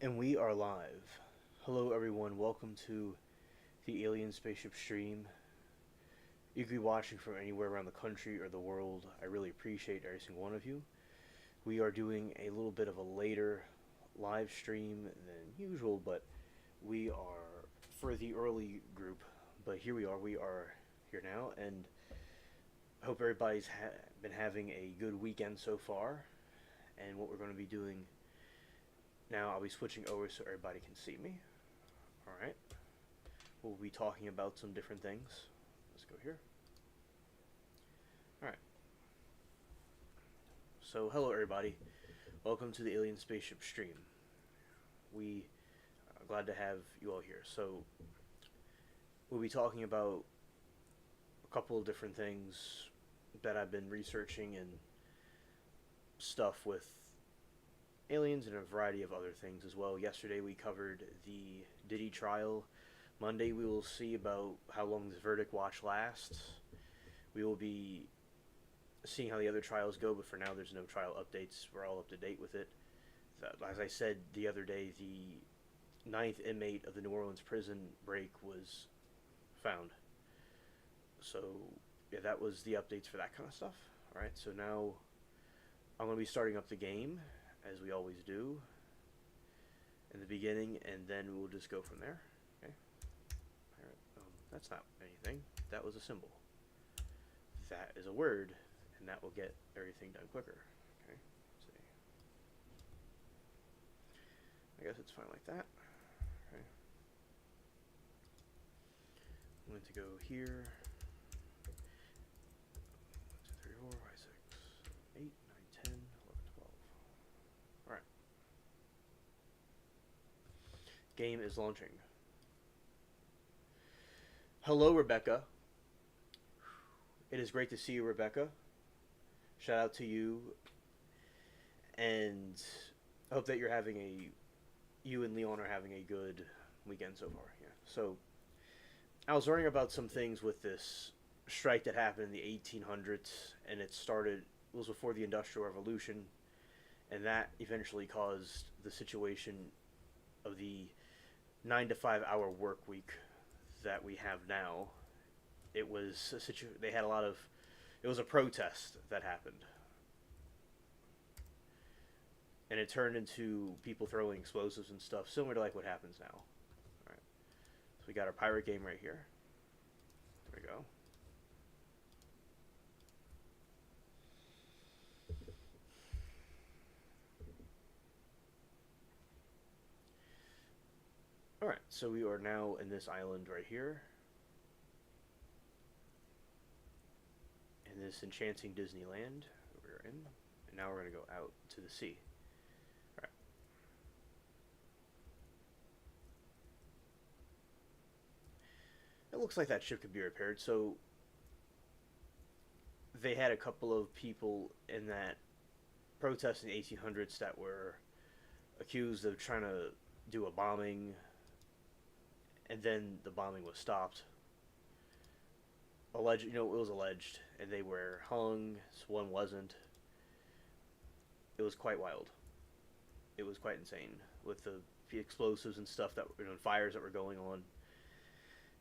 And we are live. Hello, everyone. Welcome to the Alien Spaceship stream. You could be watching from anywhere around the country or the world. I really appreciate every single one of you. We are doing a little bit of a later live stream than usual, but we are for the early group. But here we are. We are here now, and I hope everybody's been having a good weekend so far. And what we're going to be doing now, I'll be switching over so everybody can see me. Alright. We'll be talking about some different things. Let's go here. Alright. So, hello everybody. Welcome to the Alien Spaceship stream. We are glad to have you all here. So, we'll be talking about a couple of different things that I've been researching and stuff with aliens and a variety of other things as well. Yesterday we covered the Diddy trial. Monday we will see about how long this verdict watch lasts. We will be seeing how the other trials go, but for now there's no trial updates. We're all up to date with it. As I said the other day, the 9th inmate of the New Orleans prison break was found. So yeah, that was the updates for that kind of stuff. Alright, so now I'm going to be starting up the game, as we always do, in the beginning, and then we'll just go from there. Okay. Alright. That's not anything. That was a symbol. That is a word, and that will get everything done quicker. Okay. Let's see. I guess it's fine like that. Okay. I'm going to go here. 1, 2, 3, 4, 5, 6, 7, 8, 9, 10, 11, 12. Alright. Game is launching. Hello, Rebecca. It is great to see you, Rebecca. Shout out to you. And I hope that you and Leon are having a good weekend so far. Yeah. So, I was learning about some things with this strike that happened in the 1800s, and it was before the Industrial Revolution, and that eventually caused the situation of the 9 to 5 hour work week that we have now. It was it was a protest that happened, and it turned into people throwing explosives and stuff, similar to like what happens now. All right, so we got our pirate game right here. There we go. Alright, so we are now in this island right here. In this enchanting Disneyland that we're in. And now we're going to go out to the sea. Alright. It looks like that ship could be repaired. So, they had a couple of people in that protest in the 1800s that were accused of trying to do a bombing, and then the bombing was stopped. It was alleged, and they were hung. So one wasn't. It was quite wild. It was quite insane with the explosives and stuff fires that were going on.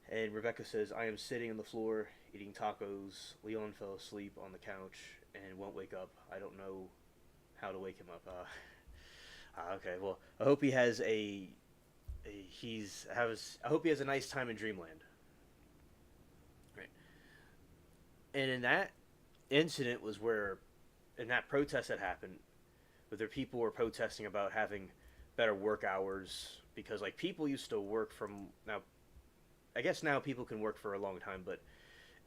And Rebecca says, "I am sitting on the floor eating tacos. Leon fell asleep on the couch and won't wake up. I don't know how to wake him up." Okay, well, I hope he has I hope he has a nice time in Dreamland. Right. And in that incident was where, in that protest that happened, where people were protesting about having better work hours, because like people used to work from now. I guess now people can work for a long time, but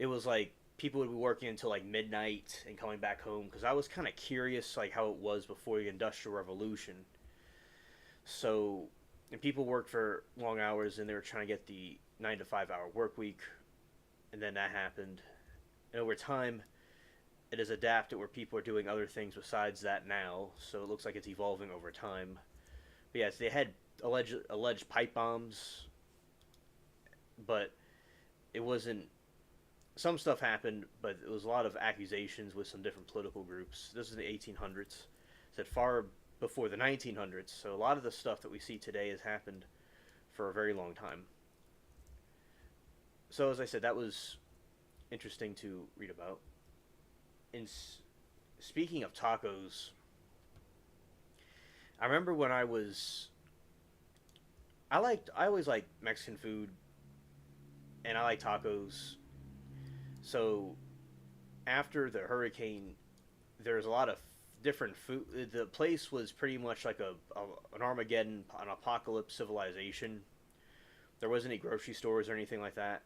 it was like people would be working until like midnight and coming back home. Because I was kind of curious like how it was before the Industrial Revolution. So, and people worked for long hours, and they were trying to get the 9 to 5 hour work week, and then that happened. And over time, it has adapted where people are doing other things besides that now. So it looks like it's evolving over time. But yes, they had alleged pipe bombs, but it wasn't. Some stuff happened, but it was a lot of accusations with some different political groups. This is the 1800s. Said far before the 1900s. So a lot of the stuff that we see today has happened for a very long time. So as I said, that was interesting to read about. And speaking of tacos, I remember when I always liked Mexican food, and I like tacos. So after the hurricane, there was a lot of different food. The place was pretty much like an Armageddon, an apocalypse civilization. There wasn't any grocery stores or anything like that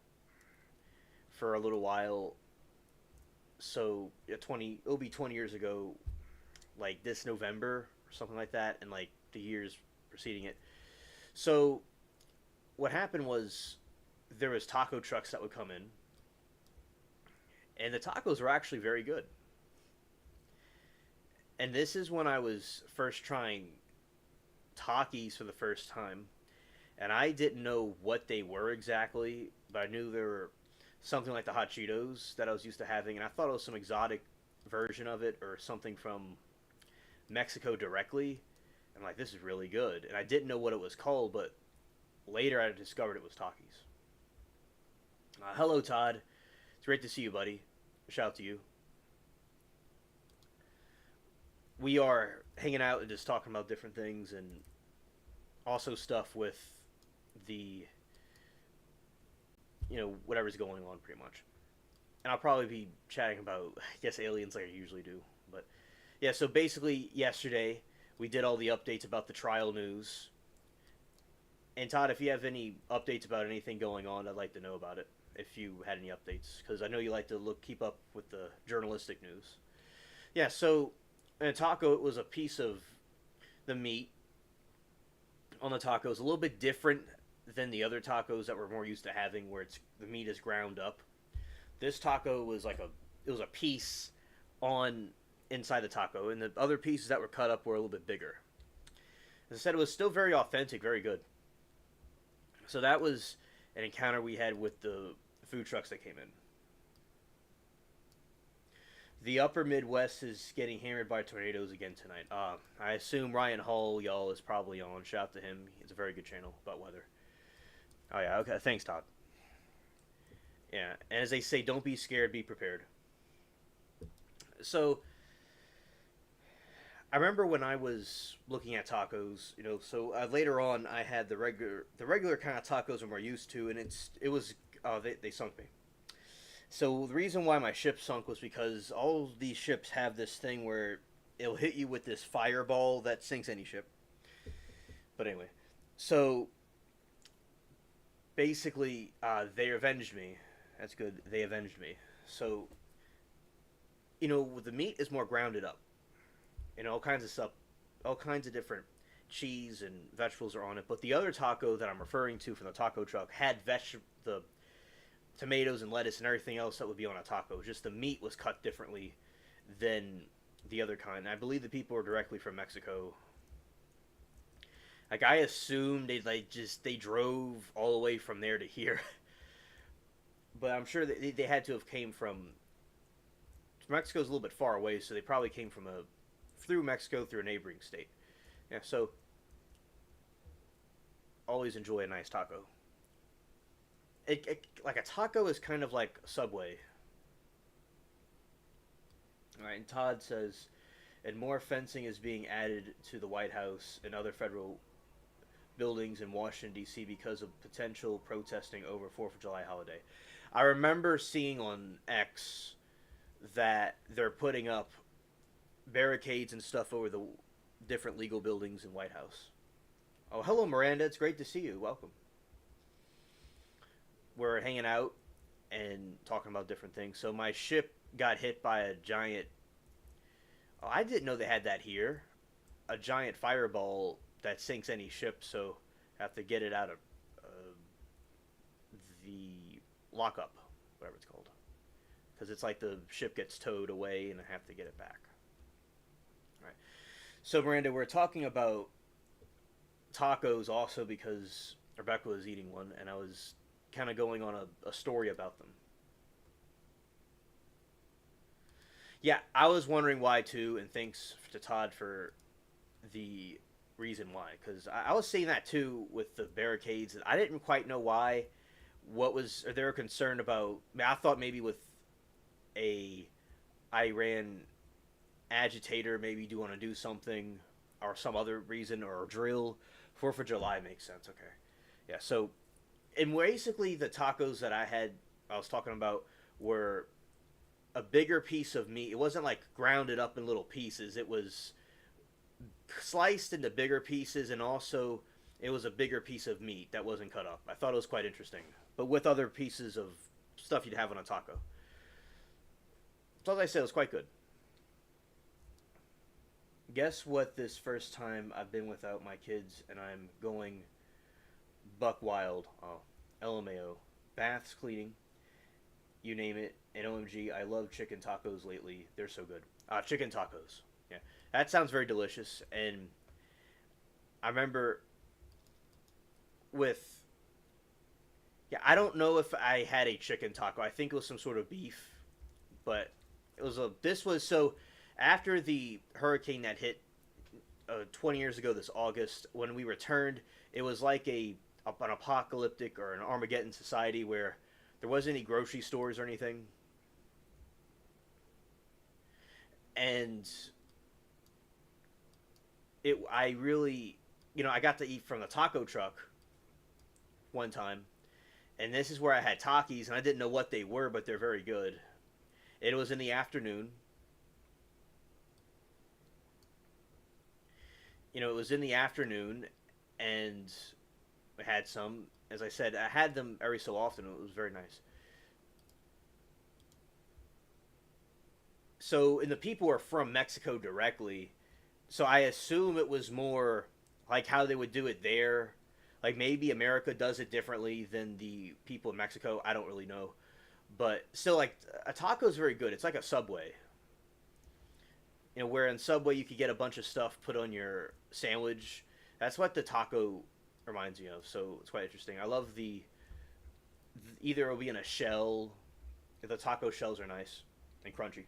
for a little while. So it'll be 20 years ago, like this November or something like that, and like the years preceding it. So what happened was there was taco trucks that would come in, and the tacos were actually very good. And this is when I was first trying Takis for the first time, and I didn't know what they were exactly, but I knew they were something like the hot Cheetos that I was used to having, and I thought it was some exotic version of it or something from Mexico directly. I'm like, this is really good, and I didn't know what it was called, but later I discovered it was Takis. Hello, Todd. It's great to see you, buddy. Shout out to you. We are hanging out and just talking about different things, and also stuff with the, whatever's going on pretty much. And I'll probably be chatting about, I guess, aliens like I usually do. But yeah, so basically yesterday we did all the updates about the trial news. And Todd, if you have any updates about anything going on, I'd like to know about it. If you had any updates, because I know you like to keep up with the journalistic news. Yeah, so in a taco, it was a piece of the meat on the taco. It's a little bit different than the other tacos that we're more used to having, where the meat is ground up. This taco was it was a piece on inside the taco, and the other pieces that were cut up were a little bit bigger. As I said, it was still very authentic, very good. So that was an encounter we had with the food trucks that came in. The upper Midwest is getting hammered by tornadoes again tonight. I assume Ryan Hall, y'all, is probably on. Shout out to him. It's a very good channel about weather. Oh, yeah. Okay. Thanks, Todd. Yeah. And as they say, don't be scared. Be prepared. So I remember when I was looking at tacos, so later on I had the regular kind of tacos I'm more used to, and they sunk me. So the reason why my ship sunk was because all these ships have this thing where it'll hit you with this fireball that sinks any ship. But anyway, so basically they avenged me. That's good. They avenged me. So, the meat is more grounded up. All kinds of stuff, all kinds of different cheese and vegetables are on it. But the other taco that I'm referring to from the taco truck had the tomatoes and lettuce and everything else that would be on a taco. Just the meat was cut differently than the other kind. And I believe the people were directly from Mexico. Like, I assumed they drove all the way from there to here. But I'm sure that they had to have came from Mexico's a little bit far away, so they probably came through Mexico through a neighboring state. Yeah, so always enjoy a nice taco. Like a taco is kind of like Subway. All right, and Todd says, and more fencing is being added to the White House and other federal buildings in Washington, D.C. because of potential protesting over 4th of July holiday. I remember seeing on X that they're putting up barricades and stuff over the different legal buildings in White House. Oh, hello, Miranda. It's great to see you. Welcome. We're hanging out and talking about different things. So my ship got hit by a giant... Oh, I didn't know they had that here. A giant fireball that sinks any ship, so I have to get it out of the lockup, whatever it's called. Because it's like the ship gets towed away and I have to get it back. All right. So, Miranda, we're talking about tacos also because Rebecca was eating one, and I was kind of going on a story about them. Yeah, I was wondering why too, and thanks to Todd for the reason why. Because I was seeing that too with the barricades. I didn't quite know why. What was, or they were concerned about. I mean, I thought maybe with a Iran agitator, maybe do want to do something or some other reason or a drill. Fourth of July makes sense. Okay, yeah. So, and basically the tacos that I was talking about were a bigger piece of meat. It wasn't like grounded up in little pieces. It was sliced into bigger pieces, and also it was a bigger piece of meat that wasn't cut up. I thought it was quite interesting, but with other pieces of stuff you'd have on a taco. So as I said, it was quite good. Guess what? This first time I've been without my kids, and I'm going buck wild. Oh, LMAO, baths, cleaning, you name it. And OMG, I love chicken tacos lately. They're so good. Chicken tacos. Yeah, that sounds very delicious. And I remember with, yeah, I don't know if I had a chicken taco. I think it was some sort of beef, but it was a. This was so after the hurricane that hit 20 years ago this August. When we returned, it was like an apocalyptic or an Armageddon society where there wasn't any grocery stores or anything. And I really, I got to eat from the taco truck one time, and this is where I had Takis, and I didn't know what they were, but they're very good. It was in the afternoon. It was in the afternoon, and I had some. As I said, I had them every so often. It was very nice. So, and the people are from Mexico directly, so I assume it was more like how they would do it there. Like maybe America does it differently than the people in Mexico. I don't really know, but still, like a taco is very good. It's like a Subway. Where in Subway you could get a bunch of stuff put on your sandwich. That's what the taco reminds me of. So it's quite interesting. I love either it'll be in a shell. The taco shells are nice and crunchy.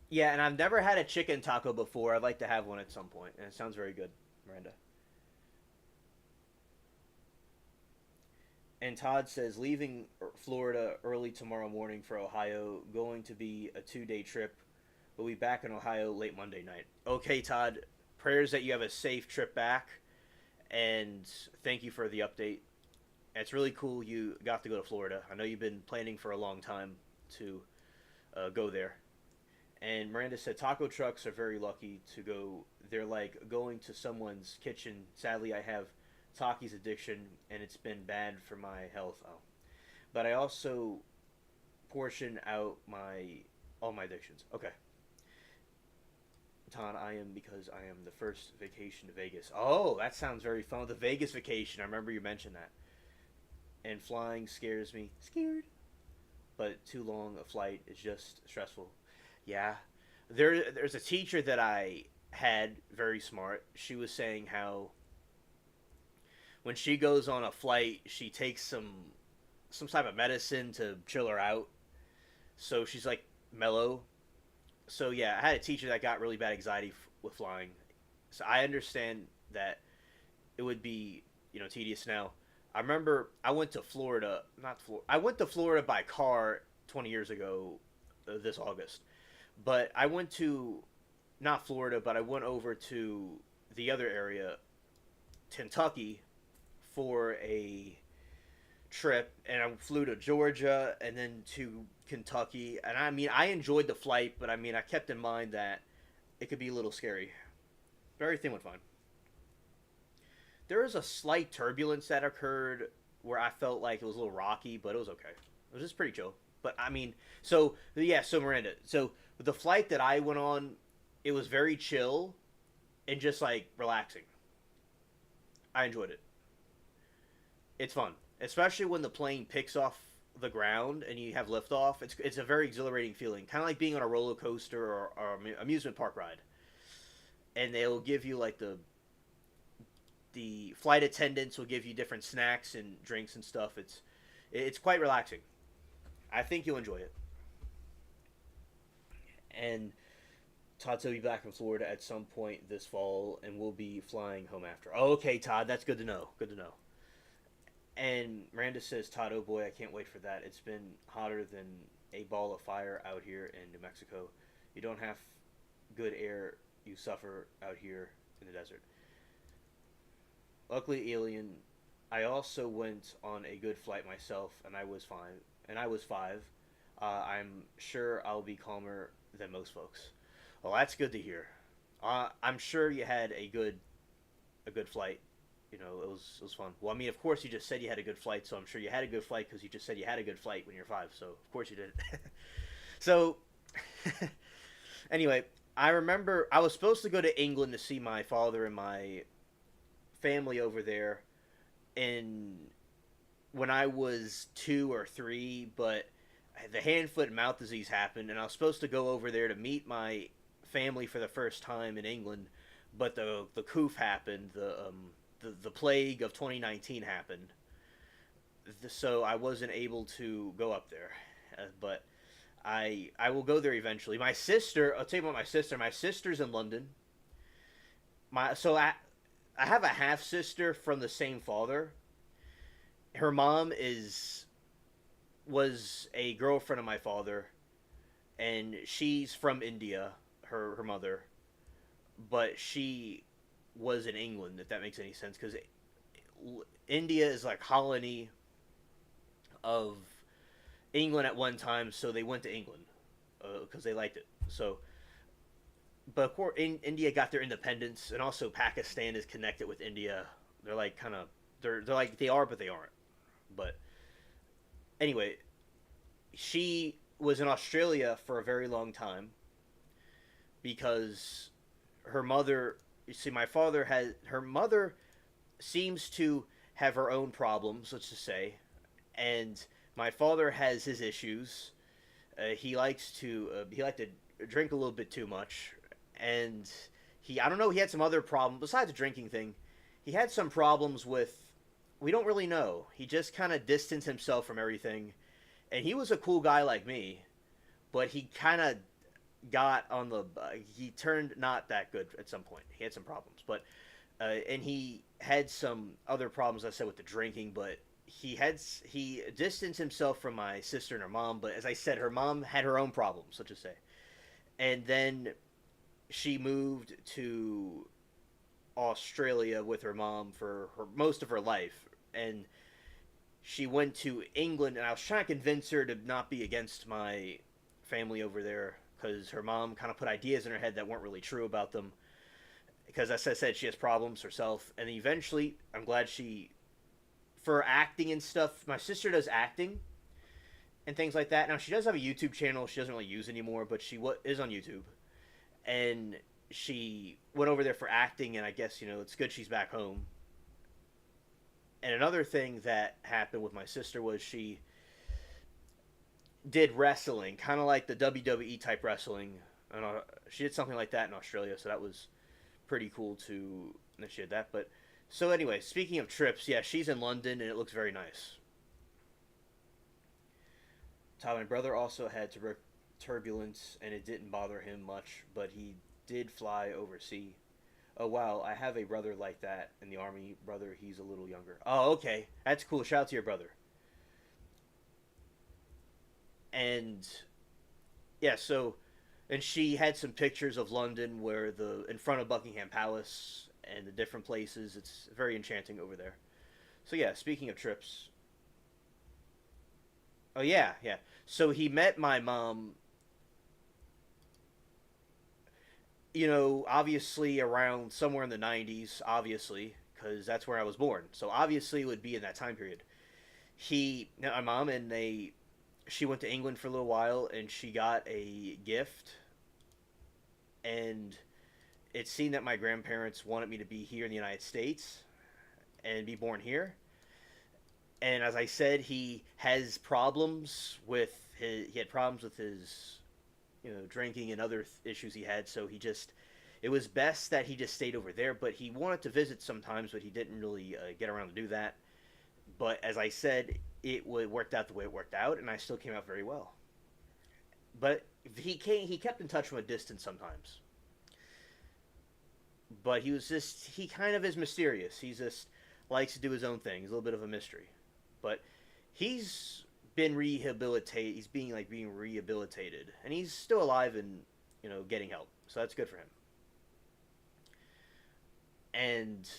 Yeah, and I've never had a chicken taco before. I'd like to have one at some point, and it sounds very good, Miranda. And Todd says leaving Florida early tomorrow morning for Ohio, going to be a 2-day trip. We'll be back in Ohio late Monday night. Okay, Todd. Prayers that you have a safe trip back, and thank you for the update. It's really cool you got to go to Florida. I know you've been planning for a long time to go there. And Miranda said taco trucks are very lucky to go. They're like going to someone's kitchen. Sadly, I have Takis addiction, and it's been bad for my health. Oh, but I also portion out all my addictions. Okay, Todd, I am because I am the first vacation to Vegas. Oh, that sounds very fun. The Vegas vacation. I remember you mentioned that. And flying scares me. Scared. But too long a flight is just stressful. Yeah. There's a teacher that I had, very smart. She was saying how when she goes on a flight, she takes some type of medicine to chill her out. So she's like mellow. So yeah, I had a teacher that got really bad anxiety with flying. So I understand that it would be, tedious now. I remember I went to Florida, not Florida. I went to Florida by car 20 years ago this August. But I went to not Florida, but I went over to the other area, Kentucky, for a trip, and I flew to Georgia and then to Kentucky. And I mean, I enjoyed the flight, but I mean, I kept in mind that it could be a little scary. But everything went fine. There was a slight turbulence that occurred where I felt like it was a little rocky, but it was okay. It was just pretty chill. But I mean, so yeah, so Miranda, so the flight that I went on, it was very chill and just like relaxing. I enjoyed it. It's fun, especially when the plane picks off the ground and you have liftoff. It's a very exhilarating feeling, kind of like being on a roller coaster or amusement park ride. And they'll give you like the flight attendants will give you different snacks and drinks and stuff. It's quite relaxing. I think you'll enjoy it. And Todd said he'll be back in Florida at some point this fall, and we'll be flying home after. Oh, okay, Todd, that's good to know. Good to know. And Miranda says, Todd, oh boy, I can't wait for that. It's been hotter than a ball of fire out here in New Mexico. You don't have good air, you suffer out here in the desert. Luckily, Alien, I also went on a good flight myself, and I was fine. And I was five. I'm sure I'll be calmer than most folks. Well, that's good to hear. I'm sure you had a good flight. You know, it was fun. Well, I mean, of course, you just said you had a good flight, so I'm sure you had a good flight because you just said you had a good flight when you're five. So of course you did. So anyway, I remember I was supposed to go to England to see my father and my family over there in when I was 2 or 3, but the hand, foot, and mouth disease happened, and I was supposed to go over there to meet my family for the first time in England, but the coof happened, the plague of 2019 happened, so I wasn't able to go up there, but I will go there eventually. My sister, I'll tell you about my sister. My sister's in London. I have a half sister from the same father. Her mom was a girlfriend of my father, and she's from India. Her mother, but she was in England. If that makes any sense, because India is like colony of England at one time, so they went to England because they liked it. So, but of course, India got their independence, and also Pakistan is connected with India. They're like kind of they're like they are, but they aren't. But anyway, she was in Australia for a very long time because her mother. You see, my father has her mother seems to have her own problems. Let's just say, and my father has his issues. He liked to drink a little bit too much, and I don't know, he had some other problems besides the drinking thing. He had some problems with, we don't really know. He just kind of distanced himself from everything, and he was a cool guy like me, but he kind of got on the he turned not that good at some point. He had some problems, but and he had some other problems, I said, with the drinking, but he distanced himself from my sister and her mom. But as I said, her mom had her own problems, let's just say. And then she moved to Australia with her mom for most of her life, and she went to England, and I was trying to convince her to not be against my family over there because her mom kind of put ideas in her head that weren't really true about them. Because as I said, she has problems herself, and eventually, I'm glad for acting and stuff. My sister does acting and things like that. Now she does have a YouTube channel she doesn't really use anymore, but she is on YouTube, and she went over there for acting, and I guess it's good she's back home. And another thing that happened with my sister was she did wrestling, kind of like the WWE type wrestling. And she did something like that in Australia, so that was pretty cool to that she did that. But so anyway, speaking of trips, yeah, she's in London, and it looks very nice. My brother also had turbulence, and it didn't bother him much, but he did fly overseas. Oh wow, I have a brother like that in the army. Brother, he's a little younger. Oh, okay, that's cool. Shout out to your brother. And yeah, so and she had some pictures of London where in front of Buckingham Palace and the different places. It's very enchanting over there. So yeah, speaking of trips. Oh yeah, yeah. So he met my mom, obviously around somewhere in the 90s, obviously, because that's where I was born. So obviously it would be in that time period. My mom, and she went to England for a little while, and she got a gift, and it seemed that my grandparents wanted me to be here in the United States and be born here. And as I said, he had problems with his drinking and other issues he had. So it was best that he just stayed over there. But he wanted to visit sometimes, but he didn't really get around to do that. But as I said, it worked out the way it worked out, and I still came out very well. But He kept in touch from a distance sometimes, but he kind of is mysterious. He just likes to do his own thing. He's a little bit of a mystery, but he's been rehabilitated. He's being rehabilitated, and he's still alive and getting help. So that's good for him. And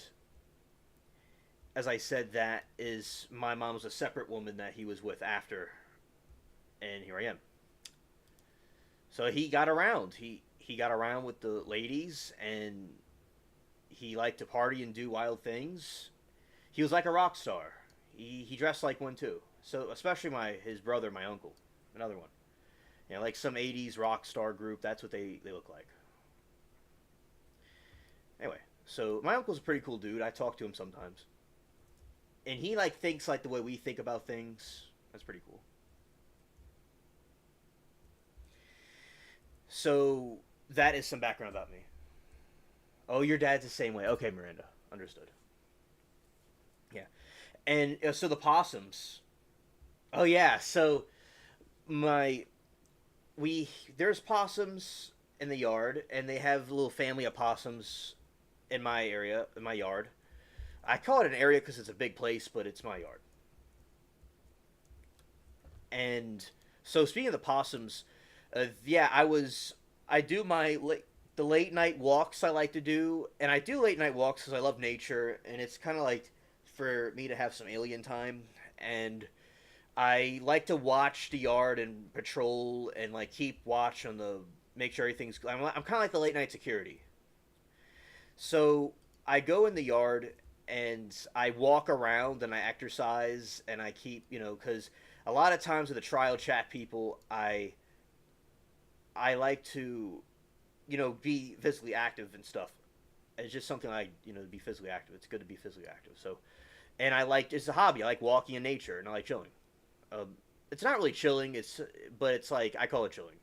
as I said, that is my mom was a separate woman that he was with after, and here I am. So he got around. He got around with the ladies, and he liked to party and do wild things. He was like a rock star. He dressed like one too. So especially his brother, my uncle, another one. Like some '80s rock star group. That's what they look like. Anyway, so my uncle's a pretty cool dude. I talk to him sometimes, and he thinks like the way we think about things. That's pretty cool. So that is some background about me. Oh, your dad's the same way. Okay, Miranda, understood. Yeah, and so the possums. Oh yeah, so my we there's possums in the yard, and they have a little family of possums in my area, in my yard. I call it an area because it's a big place, but it's my yard. And so speaking of the possums, yeah, I do the late night walks I like to do, and I do late night walks because I love nature, and it's kind of like for me to have some alien time, and I like to watch the yard and patrol and keep watch on the make sure everything's. I'm kind of like the late night security. So I go in the yard and I walk around and I exercise and I keep because a lot of times with the trial chat people I like to be physically active and stuff. It's just something to be physically active. It's good to be physically active. So and it's a hobby. I like walking in nature and I like chilling. It's not really chilling. But it's I call it chilling.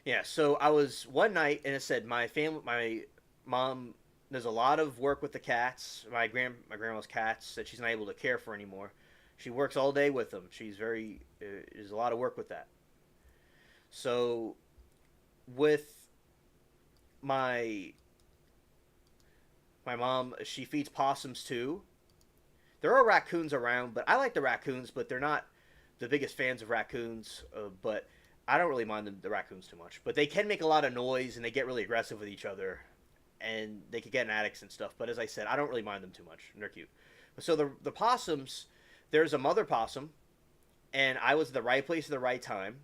Yeah. So I was one night and it said my mom does a lot of work with the cats. My grandma's cats that she's not able to care for anymore. She works all day with them. She's very there's a lot of work with that. So with my my mom, she feeds possums too. There are raccoons around, but I like the raccoons, but they're not the biggest fans of raccoons. But I don't really mind the raccoons too much. But they can make a lot of noise and they get really aggressive with each other, and they could get in attics and stuff. But as I said, I don't really mind them too much. And they're cute. So the possums, there's a mother possum, and I was at the right place at the right time,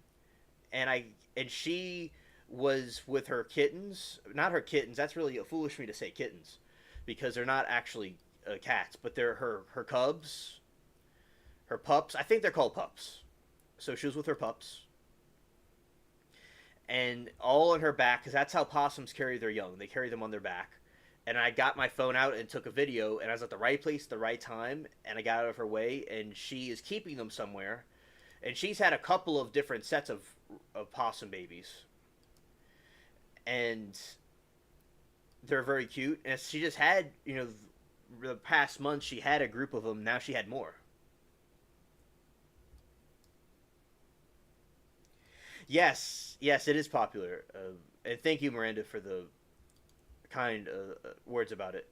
and she was with her kittens, not her kittens. That's really foolish for me to say kittens, because they're not actually cats, but they're her cubs, her pups. I think they're called pups. So she was with her pups, and all on her back, because that's how possums carry their young. They carry them on their back. And I got my phone out and took a video, and I was at the right place at the right time, and I got out of her way, and she is keeping them somewhere. And she's had a couple of different sets of possum babies. And they're very cute. And she just had, the past month she had a group of them. Now she had more. Yes, it is popular. And thank you, Miranda, for the kind words about it.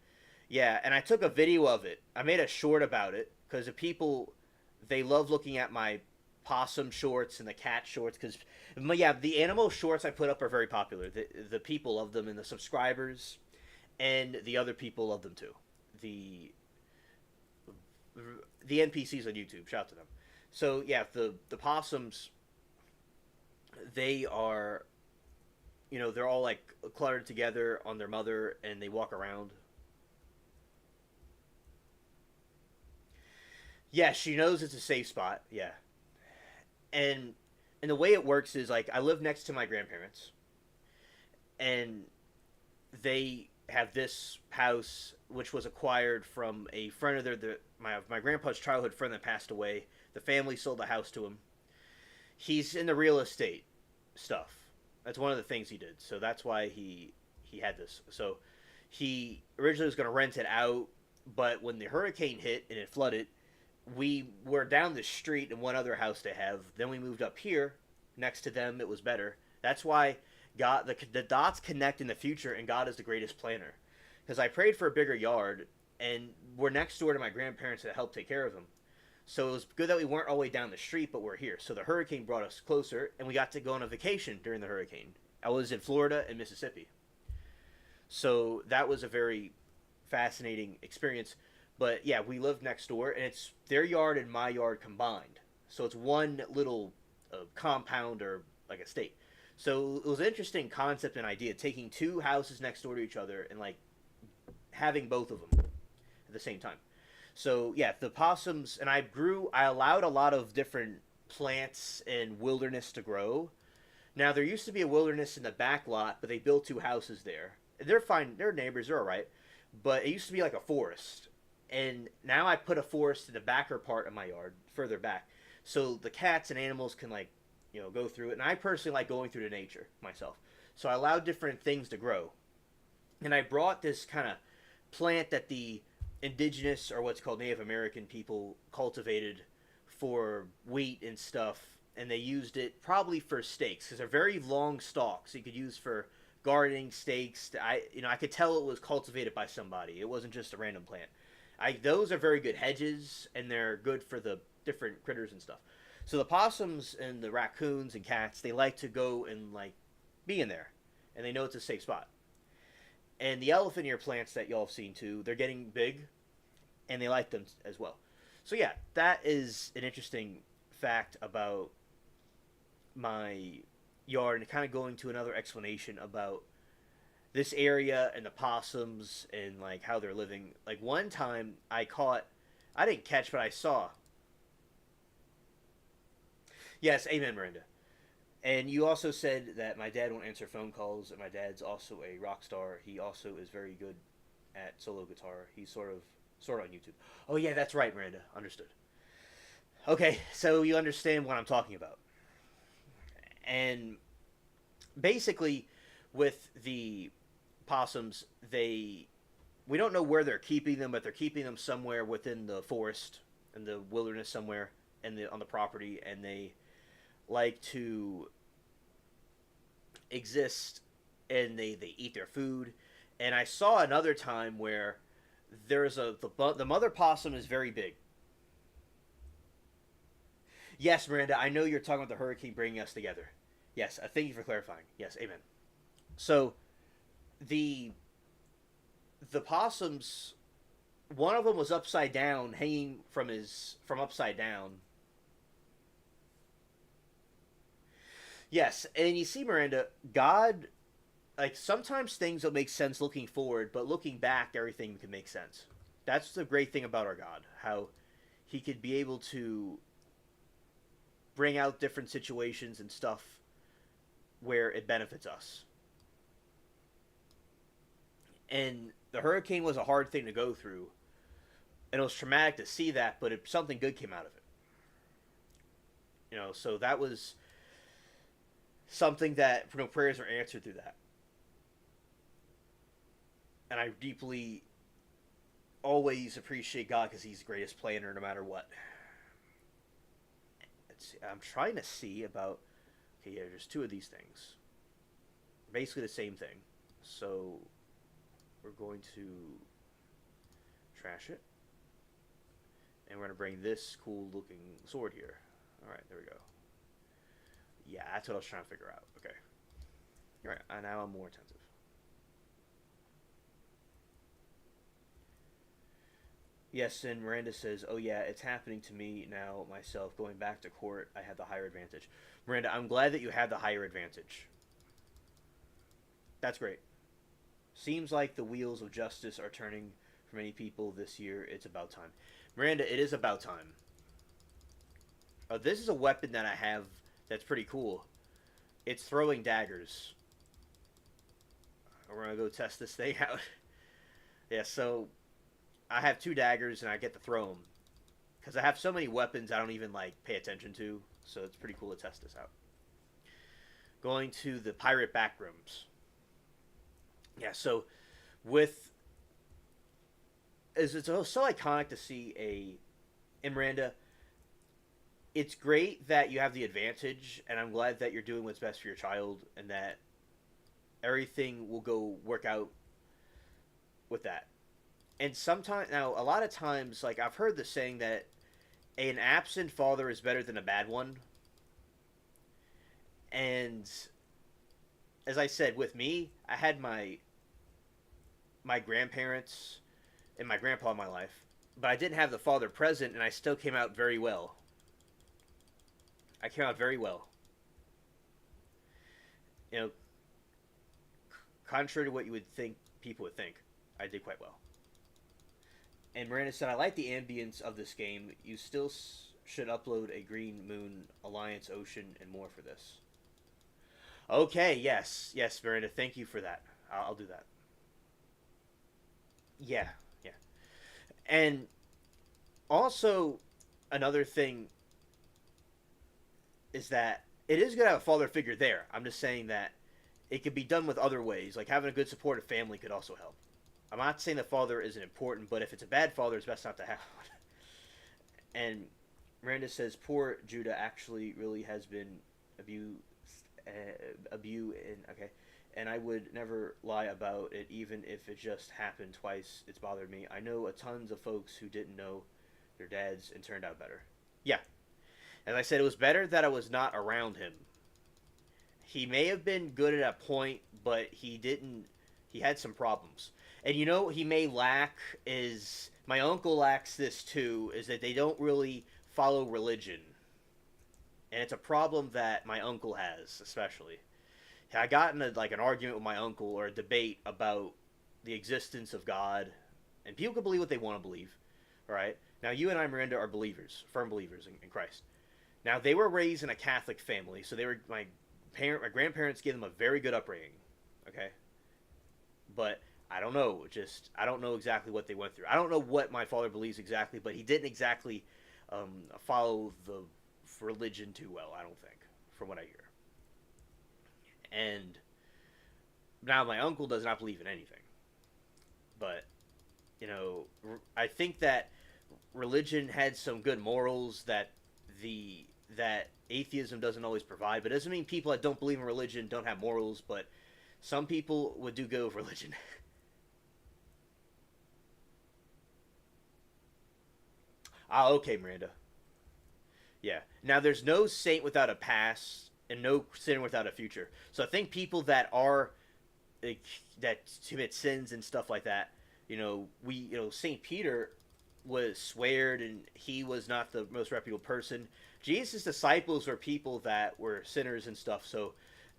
Yeah, and I took a video of it. I made a short about it because the people, they love looking at my possum shorts and the cat shorts because, yeah, the animal shorts I put up are very popular. The people love them, and the subscribers and the other people love them too. The the NPCs on YouTube, shout out to them. So yeah, the possums, they are, they're all cluttered together on their mother, and they walk around. Yeah, she knows it's a safe spot. Yeah, and the way it works is I live next to my grandparents, and they have this house which was acquired from a friend of my grandpa's childhood friend that passed away. The family sold the house to him. He's in the real estate stuff. That's one of the things he did. So that's why he had this. So he originally was going to rent it out, but when the hurricane hit and it flooded, we were down the street in one other house they have. Then we moved up here, next to them, it was better. That's why God, the dots connect in the future, and God is the greatest planner. Because I prayed for a bigger yard, and we're next door to my grandparents that helped take care of them. So it was good that we weren't all the way down the street, but we're here. So the hurricane brought us closer, and we got to go on a vacation during the hurricane. I was in Florida and Mississippi. So that was a very fascinating experience. But yeah, we lived next door, and it's their yard and my yard combined. So it's one little compound or like a state. So it was an interesting concept and idea, taking two houses next door to each other and like having both of them at the same time. So yeah, the possums, and I allowed a lot of different plants and wilderness to grow. Now there used to be a wilderness in the back lot, but they built two houses there. They're fine, they're neighbors, they're all right. But it used to be like a forest, and now I put a forest in the backer part of my yard, further back, so the cats and animals can like, go through it. And I personally like going through the nature myself, so I allowed different things to grow. And I brought this kind of plant that the indigenous, or what's called Native American people, cultivated for wheat and stuff, and they used it probably for stakes because they're very long stalks. So you could use for gardening, stakes. I could tell it was cultivated by somebody. It wasn't just a random plant. Those are very good hedges, and they're good for the different critters and stuff. So the possums and the raccoons and cats, they like to go and like be in there, and they know it's a safe spot. And the elephant ear plants that y'all have seen too, they're getting big, and they like them as well. So yeah, that is an interesting fact about my yard, and kind of going to another explanation about this area and the possums and like how they're living. Like one time I didn't catch, but I saw. Yes, amen, Miranda. And you also said that my dad won't answer phone calls, and my dad's also a rock star. He also is very good at solo guitar. He's sort of on YouTube. Oh yeah, that's right, Miranda. Understood. Okay, so you understand what I'm talking about. And basically, with the possums, we don't know where they're keeping them, but they're keeping them somewhere within the forest and the wilderness somewhere, and on the property, and they like to exist, and they eat their food. And I saw another time where the mother possum is very big. Yes, Miranda, I know you're talking about the hurricane bringing us together. Yes, thank you for clarifying. Yes, amen. So the possums, one of them was upside down, hanging from upside down. Yes, and you see, Miranda, God, like sometimes things will make sense looking forward, but looking back, everything can make sense. That's the great thing about our God, how He could be able to bring out different situations and stuff where it benefits us. And the hurricane was a hard thing to go through, and it was traumatic to see that, but something good came out of it. So that was something that prayers are answered through that. And I deeply always appreciate God because He's the greatest planner no matter what. I'm trying to see about. Okay, yeah, there's two of these things. Basically the same thing. So we're going to trash it. And we're going to bring this cool looking sword here. Alright, there we go. Yeah, that's what I was trying to figure out. Okay. Alright, now I'm more attentive. Yes, and Miranda says, oh yeah, it's happening to me now myself. Going back to court, I have the higher advantage. Miranda, I'm glad that you have the higher advantage. That's great. Seems like the wheels of justice are turning for many people this year. It's about time. Miranda, it is about time. This is a weapon that I have that's pretty cool. It's throwing daggers. We're going to go test this thing out. Yeah, so I have two daggers, and I get to throw them. Because I have so many weapons I don't even, pay attention to. So it's pretty cool to test this out. Going to the pirate back rooms. Yeah, so it's so iconic to see in Miranda, it's great that you have the advantage, and I'm glad that you're doing what's best for your child, and that everything will go work out with that. And sometimes, now, a lot of times, like, I've heard the saying that an absent father is better than a bad one. And as I said, with me, I had my grandparents and my grandpa in my life, but I didn't have the father present, and I still came out very well. I came out very well. You know, contrary to what you would think people would think, I did quite well. And Miranda said, I like the ambience of this game. You still should upload a Green Moon Alliance Ocean and more for this. Okay, yes. Yes, Miranda, thank you for that. I'll do that. Yeah, yeah. And also, another thing is that it is good to have a father figure there. I'm just saying that it could be done with other ways. Like having a good supportive family could also help. I'm not saying the father isn't important, but if it's a bad father, it's best not to have one. And Miranda says, poor Judah actually really has been abused, and okay. And I would never lie about it, even if it just happened twice. It's bothered me. I know a tons of folks who didn't know their dads and turned out better. Yeah. As I said, it was better that I was not around him. He may have been good at a point, but he didn't. He had some problems. And you know, he may lack is my uncle lacks this too. Is that they don't really follow religion, and it's a problem that my uncle has, especially. I got in an argument with my uncle or a debate about the existence of God, and people can believe what they want to believe. All right. Now, you and I, Miranda, are believers, firm believers in Christ. Now, they were raised in a Catholic family, so they were my grandparents gave them a very good upbringing. Okay, but I don't know. I don't know exactly what they went through. I don't know what my father believes exactly, but he didn't exactly follow the religion too well. I don't think, from what I hear. And now my uncle does not believe in anything, but you know, I think that religion had some good morals that atheism doesn't always provide. But it doesn't mean people that don't believe in religion don't have morals. But some people would do go with religion. Ah, okay, Miranda. Yeah. Now, there's no saint without a past and no sinner without a future. So I think people that are like, that commit sins and stuff like that, Saint Peter was sweared and he was not the most reputable person. Jesus' disciples were people that were sinners and stuff. So,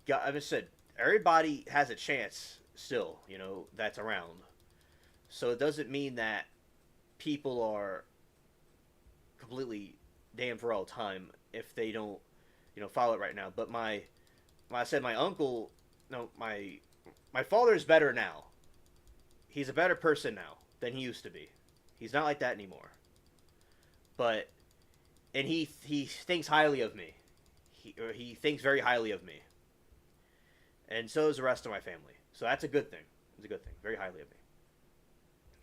God, I just said everybody has a chance still. That's around. So it doesn't mean that people are completely damned for all time if they don't, follow it right now. But I said my uncle, no, my father is better now. He's a better person now than he used to be. He's not like that anymore. But and he thinks highly of me. He thinks very highly of me. And so does the rest of my family. So that's a good thing. It's a good thing. Very highly of me.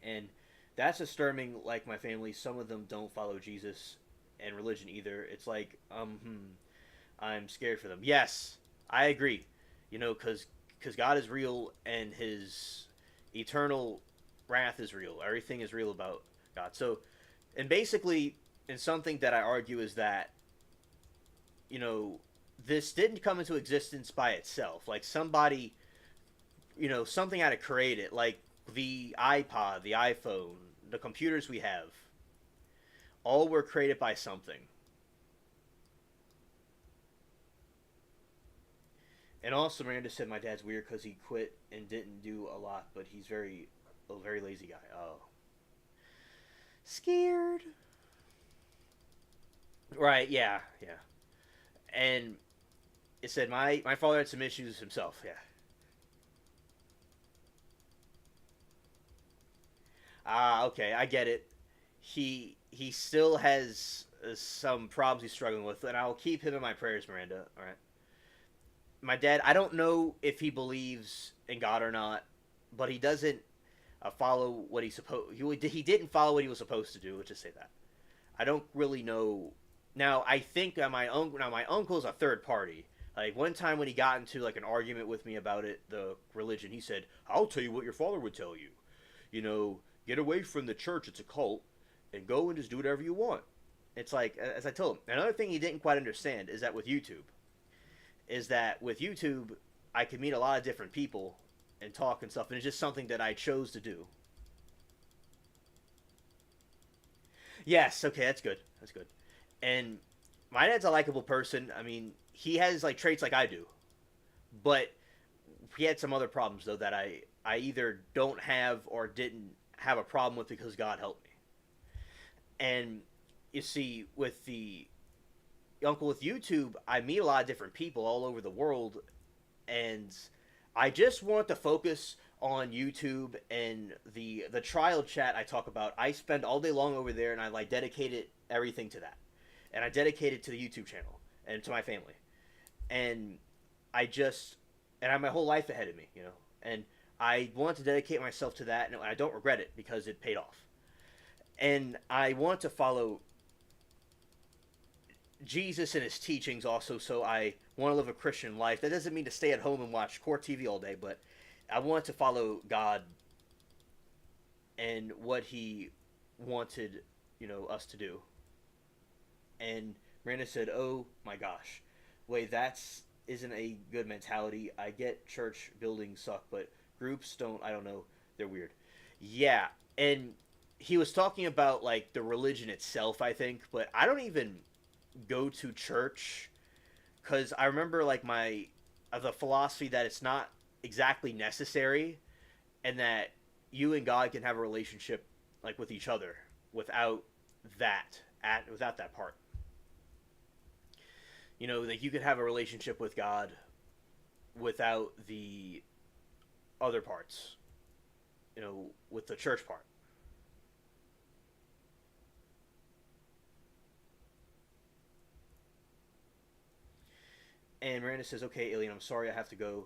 And that's disturbing. Like my family, some of them don't follow Jesus and religion either. It's like, I'm scared for them. Yes, I agree. Because God is real and His eternal wrath is real. Everything is real about God. So, and basically, and something that I argue is that, this didn't come into existence by itself. Like somebody, something had to create it. Like the iPod, the iPhone, the computers we have, all were created by something. And also, Miranda said my dad's weird because he quit and didn't do a lot, but he's a very lazy guy. Oh, scared. Right? Yeah, yeah. And it said my father had some issues himself. Yeah. Ah, okay, I get it. He still has some problems he's struggling with, and I'll keep him in my prayers, Miranda. All right. My dad, I don't know if he believes in God or not, but he doesn't follow what he's supposed. He didn't follow what he was supposed to do. Let's just say that. I don't really know Now I think that my uncle's a third party. Like one time when he got into like an argument with me about it, the religion, he said, "I'll tell you what your father would tell you. You know, get away from the church; it's a cult, and go and just do whatever you want." It's like, as I told him, another thing he didn't quite understand is that with YouTube, I could meet a lot of different people and talk and stuff, and it's just something that I chose to do. Yes, okay, that's good. That's good. And my dad's a likable person. I mean, he has like traits like I do, but he had some other problems though that I either don't have or didn't have a problem with because God helped me. And you see, with the uncle with YouTube, I meet a lot of different people all over the world, and I just want to focus on YouTube and the trial chat I talk about. I spend all day long over there, and I like dedicated everything to that, and I dedicate it to the YouTube channel and to my family, and I just and I have my whole life ahead of me, you know, and I want to dedicate myself to that, and I don't regret it because it paid off, and I want to follow Jesus and his teachings also, so I want to live a Christian life. That doesn't mean to stay at home and watch core TV all day, but I want to follow God and what he wanted, you know, us to do. And Miranda said, "Oh my gosh, wait, that's isn't a good mentality. I get church buildings suck, but groups don't. I don't know. They're weird." Yeah, and he was talking about like the religion itself, I think, but I don't even go to church because I remember like my the philosophy that it's not exactly necessary, and that you and God can have a relationship like with each other without without that part. You know, like you could have a relationship with God without the other parts. You know, with the church part. And Miranda says, "Okay, Alien, I'm sorry I have to go.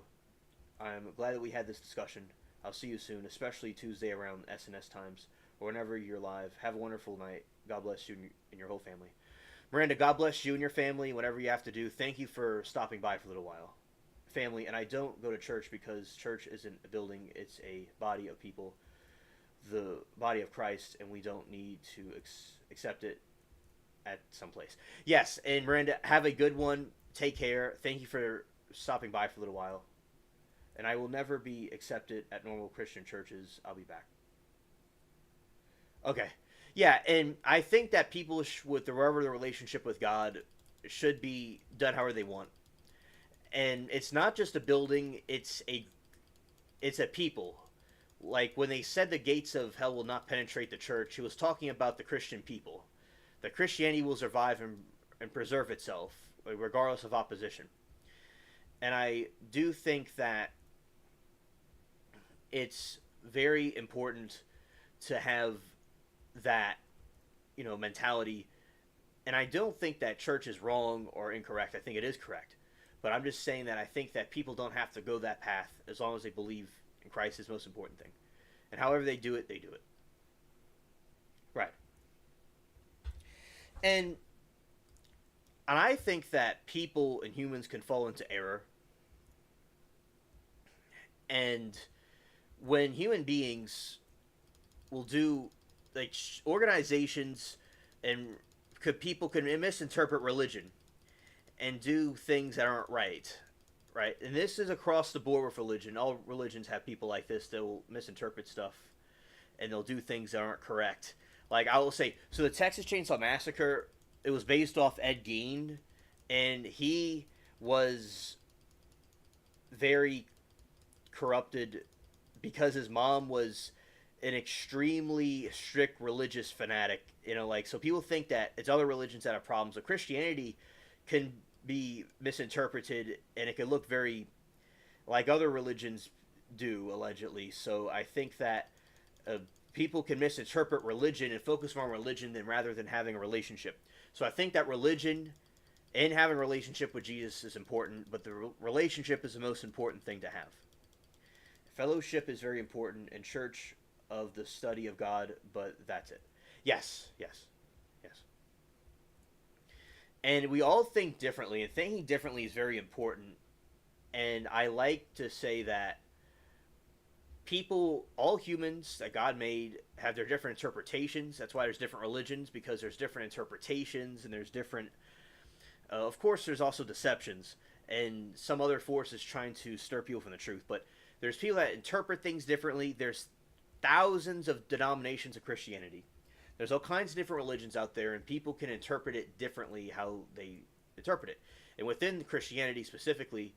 I'm glad that we had this discussion. I'll see you soon, especially Tuesday around SNS times or whenever you're live. Have a wonderful night. God bless you and your whole family." Miranda, God bless you and your family, whatever you have to do. Thank you for stopping by for a little while. Family, and I don't go to church because church isn't a building, it's a body of people, the body of Christ, and we don't need to accept it at some place. Yes, and Miranda, have a good one. Take care. Thank you for stopping by for a little while. And I will never be accepted at normal Christian churches. I'll be back. Okay. Yeah, and I think that people with wherever the relationship with God should be done however they want. And it's not just a building, it's a people. Like when they said the gates of hell will not penetrate the church, he was talking about the Christian people. That Christianity will survive and preserve itself regardless of opposition. And I do think that it's very important to have that, you know, mentality. And I don't think that church is wrong or incorrect. I think it is correct. But I'm just saying that I think that people don't have to go that path as long as they believe in Christ is the most important thing. And however they do it, they do it. Right. And I think that people and humans can fall into error. And when human beings will do like organizations and people can misinterpret religion and do things that aren't right, right? And this is across the board with religion. All religions have people like this. They'll misinterpret stuff and they'll do things that aren't correct. Like I will say, so the Texas Chainsaw Massacre, it was based off Ed Gein, and he was very corrupted because his mom was an extremely strict religious fanatic. You know, like so people think that it's other religions that have problems. So Christianity can be misinterpreted, and it can look very like other religions do allegedly. So I think that people can misinterpret religion and focus more on religion than rather than having a relationship. So I think that religion and having a relationship with Jesus is important, but the relationship is the most important thing to have. Fellowship is very important, and church of the study of God, but that's it. Yes, yes, yes. And we all think differently, and thinking differently is very important. And I like to say that people, all humans that God made, have their different interpretations. That's why there's different religions, because there's different interpretations and there's different. Of course, there's also deceptions and some other forces trying to stir people from the truth. But there's people that interpret things differently. There's thousands of denominations of Christianity. There's all kinds of different religions out there, and people can interpret it differently how they interpret it. And within Christianity specifically,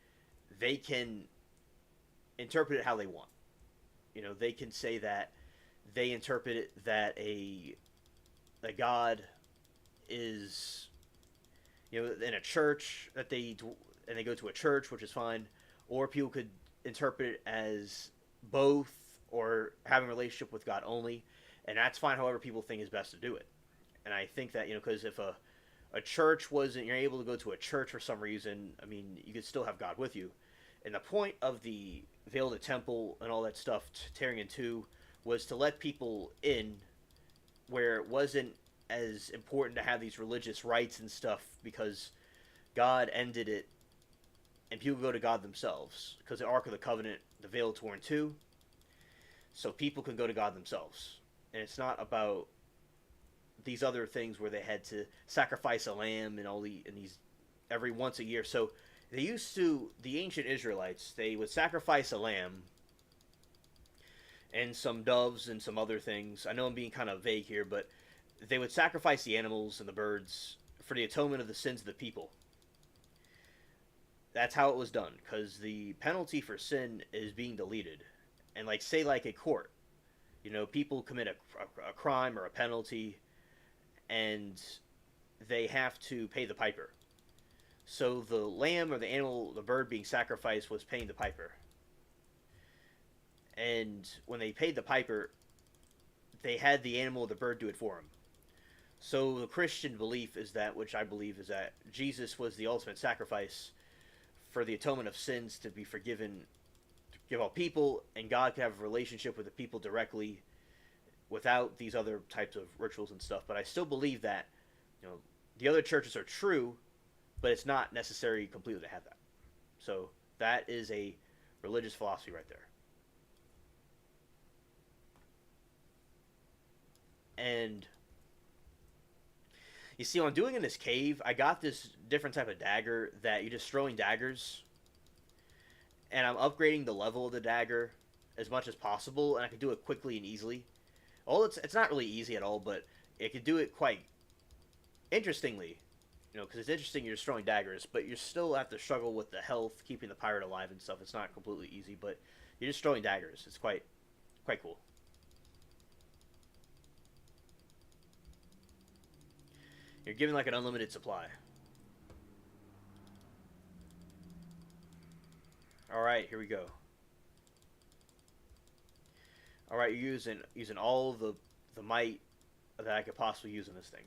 they can interpret it how they want. You know, they can say that they interpret it that a God is, you know, in a church that and they go to a church, which is fine, or people could interpret it as both or having a relationship with God only, and that's fine. However, people think is best to do it, and I think that, you know, because if a church wasn't, you're able to go to a church for some reason, I mean, you could still have God with you. And the point of the veil of the temple and all that stuff tearing in two was to let people in where it wasn't as important to have these religious rites and stuff, because God ended it and people go to God themselves, because the Ark of the Covenant, the veil torn in two, so people can go to God themselves. And it's not about these other things where they had to sacrifice a lamb and these every once a year. So they used to, the ancient Israelites, they would sacrifice a lamb and some doves and some other things. I know I'm being kind of vague here, but they would sacrifice the animals and the birds for the atonement of the sins of the people. That's how it was done, because the penalty for sin is being deleted. And like, say like a court, you know, people commit a crime or a penalty, and they have to pay the piper. So the lamb or the animal, the bird being sacrificed, was paying the piper. And when they paid the piper, they had the animal or the bird do it for them. So the Christian belief is that, which I believe is that Jesus was the ultimate sacrifice for the atonement of sins, to be forgiven, to give all people, and God can have a relationship with the people directly without these other types of rituals and stuff. But I still believe that, you know, the other churches are true, but it's not necessary completely to have that. So that is a religious philosophy right there. And you see, when I'm doing in this cave, I got this different type of dagger that you're just throwing daggers, and I'm upgrading the level of the dagger as much as possible, and I can do it quickly and easily. Well, it's not really easy at all, but it can do it quite interestingly. You know, because it's interesting, you're just throwing daggers, but you still have to struggle with the health, keeping the pirate alive and stuff. It's not completely easy, but you're just throwing daggers. It's quite cool. You're given like an unlimited supply. All right, here we go. All right, you're using all the might that I could possibly use in this thing.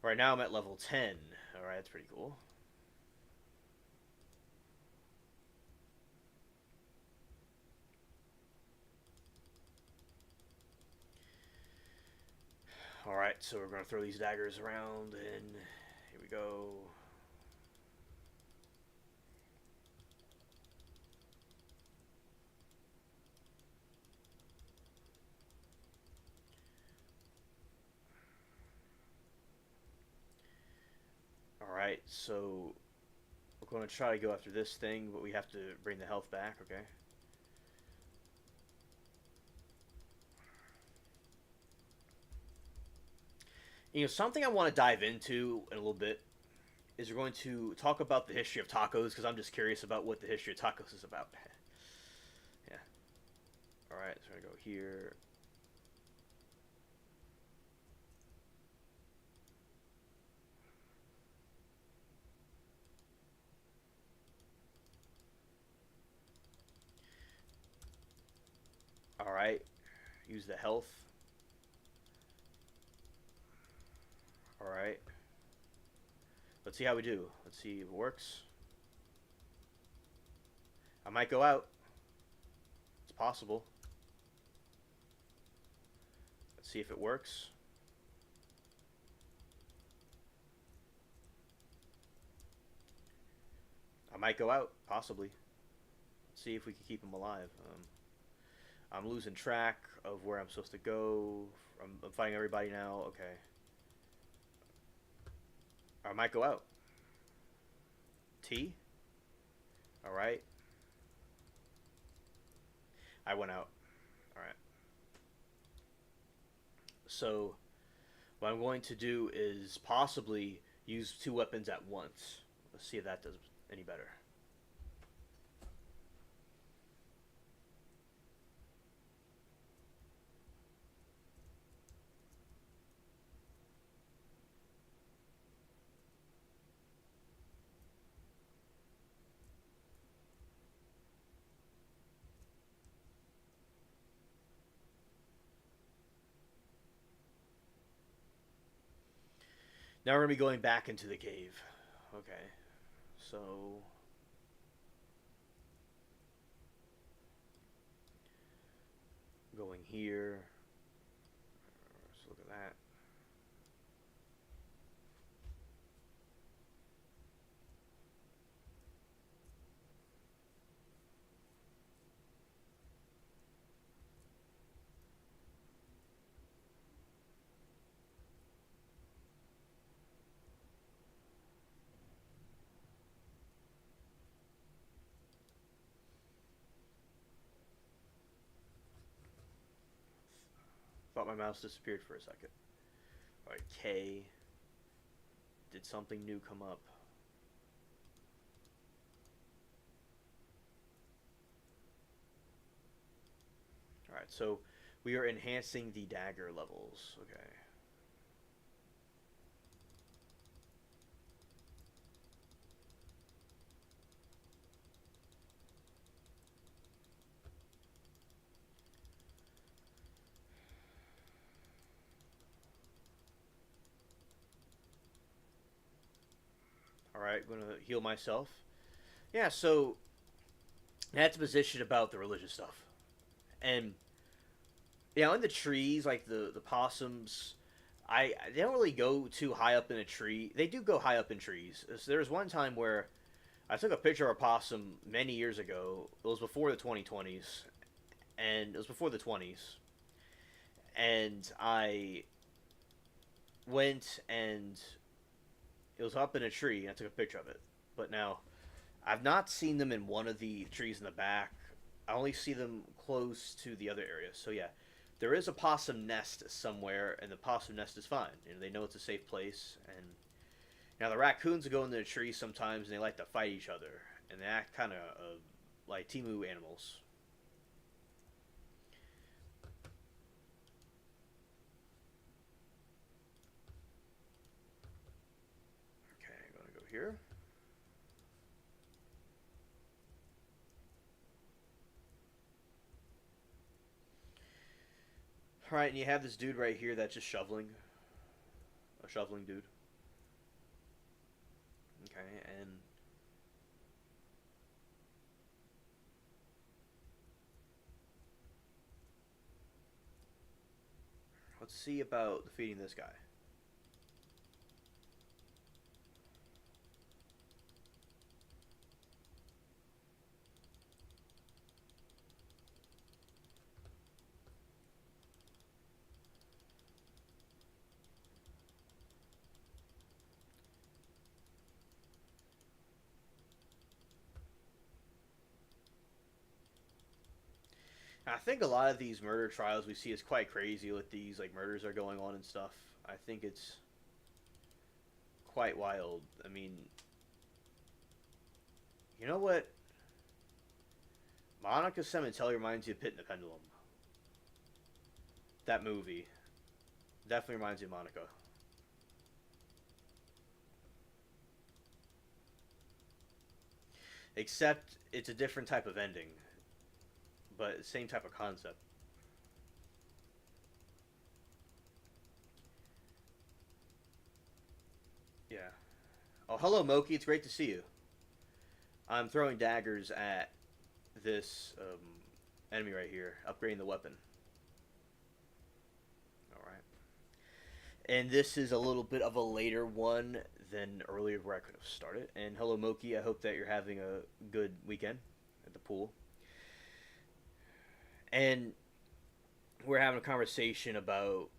Right now I'm at level 10. All right, that's pretty cool. All right, so we're gonna throw these daggers around, and here we go. All right, so we're going to try to go after this thing, but we have to bring the health back. Okay. You know, something I want to dive into in a little bit is we're going to talk about the history of tacos, because I'm just curious about what the history of tacos is about. Yeah. All right, so we're gonna go here. All right, use the health. All right, let's see how we do. Let's see if it works. I might go out. It's possible. See if it works. I might go out, possibly. See if we can keep him alive. I'm losing track of where I'm supposed to go. I'm fighting everybody now. Okay. I might go out. T? Alright. I went out. Alright. So, what I'm going to do is possibly use 2 weapons at once. Let's see if that does any better. Now we're going to be going back into the cave. Okay. So... going here. Let's look at that. Thought my mouse disappeared for a second. Alright, K. Did something new come up? Alright, so we are enhancing the dagger levels. Okay. Alright, I'm gonna heal myself. Yeah, so that's a position about the religious stuff. And in the trees, like the possums, they don't really go too high up in a tree. They do go high up in trees. There was one time where I took a picture of a possum many years ago. It was before the 2020s, and it was before the 20s. And I went and it was up in a tree, and I took a picture of it. But now, I've not seen them in one of the trees in the back. I only see them close to the other areas. So yeah, there is a possum nest somewhere, and the possum nest is fine. They know it's a safe place. And now the raccoons go into the trees sometimes, and they like to fight each other, and they act kind of like Timu animals. Okay, I'm gonna go here. Alright, and you have this dude right here that's just shoveling. A shoveling dude. Okay, and... let's see about defeating this guy. I think a lot of these murder trials we see is quite crazy with these like murders that are going on and stuff. I think it's quite wild. I mean, you know what? Monica Cemetery reminds you of Pit and the Pendulum. That movie definitely reminds you of Monica. Except it's a different type of ending, but same type of concept. Yeah. Oh, hello, Moki. It's great to see you. I'm throwing daggers at this enemy right here, upgrading the weapon. All And this is a little bit of a later one than earlier where I could have started. And hello, Moki. I hope that you're having a good weekend at the pool. And we're having a conversation about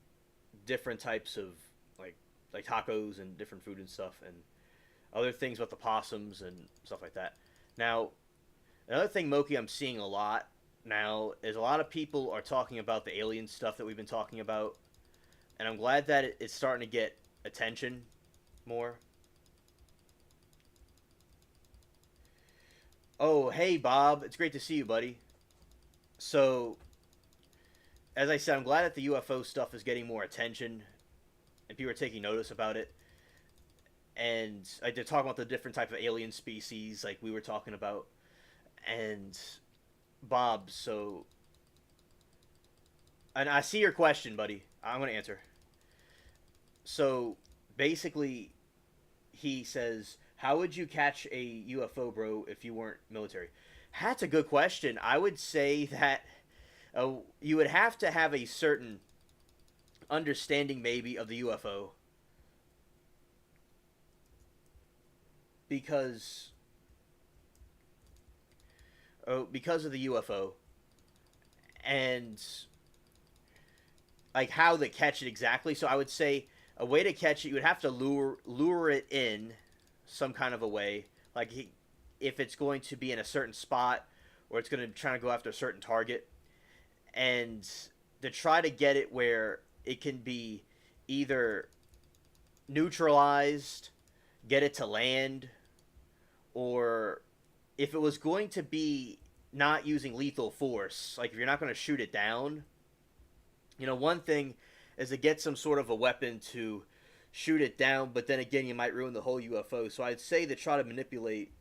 different types of like like tacos and different food and stuff, and other things about the possums and stuff like that. Now, another thing, Moki, I'm seeing a lot now is a lot of people are talking about the alien stuff that we've been talking about, and I'm glad that it's starting to get attention more. Oh, hey, Bob. It's great to see you, buddy. So, as I said, I'm glad that the UFO stuff is getting more attention and people are taking notice about it. And I did talk about the different type of alien species, like we were talking about. And Bob, so, and I see your question, buddy. I'm gonna answer. So, basically, he says, "How would you catch a UFO, bro, if you weren't military?" That's a good question. I would say that you would have to have a certain understanding, maybe, of the UFO, because because of the UFO and like how to catch it exactly. So I would say a way to catch it, you would have to lure it in some kind of a way, like if it's going to be in a certain spot or it's going to try to go after a certain target, and to try to get it where it can be either neutralized, get it to land, or if it was going to be not using lethal force, like if you're not going to shoot it down, one thing is to get some sort of a weapon to shoot it down, but then again, you might ruin the whole UFO. So I'd say to try to manipulate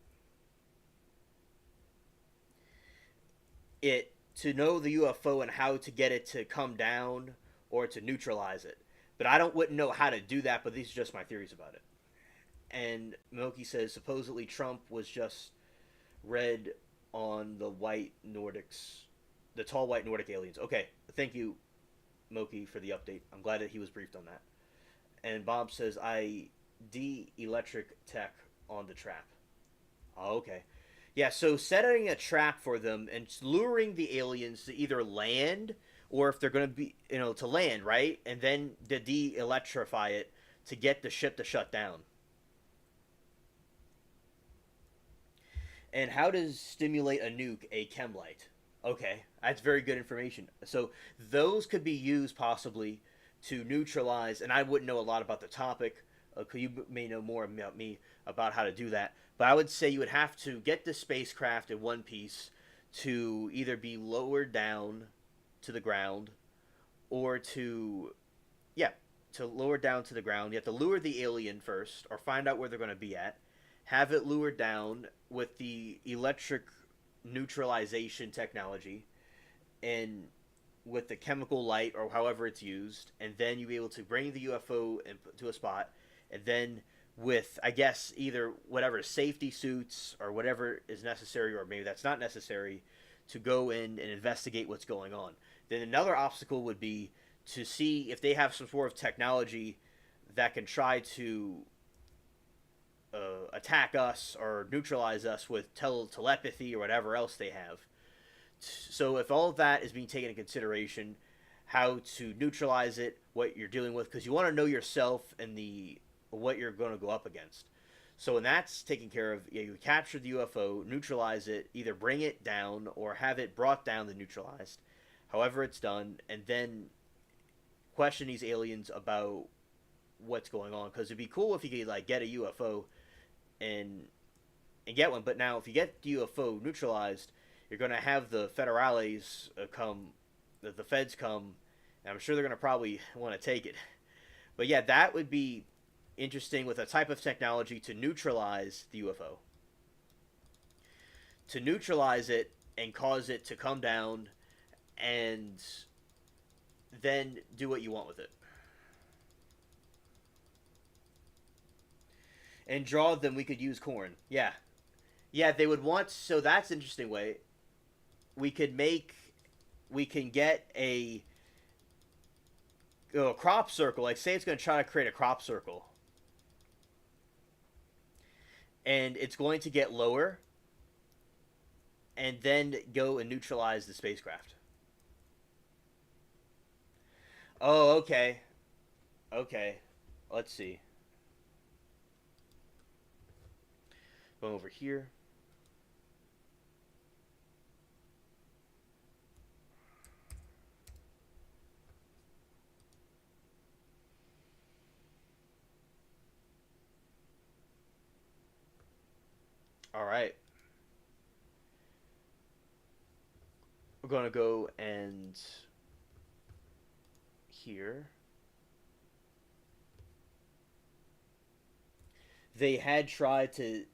it to know the UFO and how to get it to come down or to neutralize it. But I wouldn't know how to do that, but these are just my theories about it. And Milky says supposedly Trump was just red on the white Nordics, the tall white Nordic aliens. Okay, thank you, Moki, for the update. I'm glad that he was briefed on that. And Bob says, I de-electric tech on the trap. Oh, okay. Yeah, so setting a trap for them and luring the aliens to either land or if they're going to be, to land, right? And then to de-electrify it to get the ship to shut down. And how to stimulate a nuke a chemlight? Okay, that's very good information. So those could be used possibly to neutralize, and I wouldn't know a lot about the topic. You may know more about me about how to do that. But I would say you would have to get the spacecraft in one piece to either be lowered down to the ground or yeah, to lower down to the ground. You have to lure the alien first or find out where they're going to be at. Have it lured down with the electric neutralization technology and with the chemical light or however it's used, and then you'll be able to bring the UFO to a spot, and then with, I guess, either whatever safety suits or whatever is necessary, or maybe that's not necessary, to go in and investigate what's going on. Then another obstacle would be to see if they have some sort of technology that can try to attack us or neutralize us with telepathy or whatever else they have. So if all of that is being taken into consideration, how to neutralize it, what you're dealing with, because you want to know yourself and what you're going to go up against. So when that's taken care of, you capture the UFO, neutralize it, either bring it down or have it brought down and neutralized, however it's done, and then question these aliens about what's going on. Because it'd be cool if you could get a UFO and get one. But now if you get the UFO neutralized, you're going to have the federales come, the feds come, and I'm sure they're going to probably want to take it. But yeah, that would be interesting with a type of technology to neutralize the UFO. To neutralize it and cause it to come down and then do what you want with it. And draw them, we could use corn. Yeah. Yeah, they would want, so that's an interesting way. We can get a crop circle. Like, say it's going to try to create a crop circle. And it's going to get lower. And then go and neutralize the spacecraft. Oh, okay. Okay. Let's see. Go over here. All right. We're going to go and here. They had tried to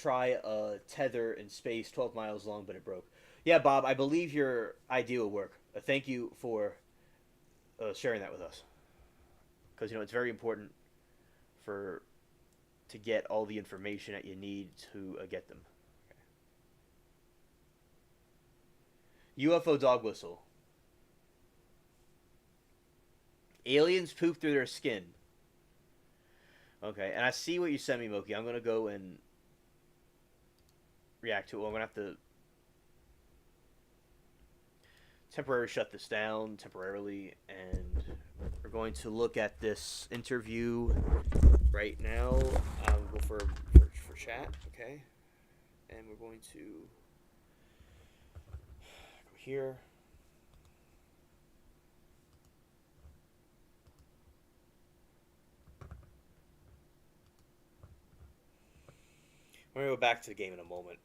a tether in space 12 miles long, but it broke. Yeah, Bob, I believe your idea will work. Thank you for sharing that with us. Because, you know, it's very important to get all the information that you need to get them. Okay. UFO dog whistle. Aliens poop through their skin. Okay, and I see what you sent me, Moki. I'm going to go and react to it. Well, I'm going to have to temporarily shut this down temporarily, and we're going to look at this interview right now. Go for chat, okay? And we're going to go here. We're going to go back to the game in a moment.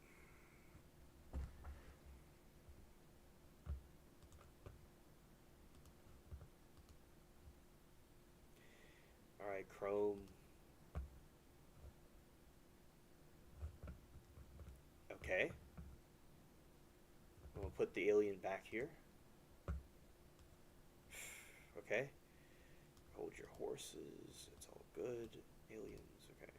Alright, Chrome. Okay. We'll put the alien back here. Okay. Hold your horses. It's all good. Aliens. Okay.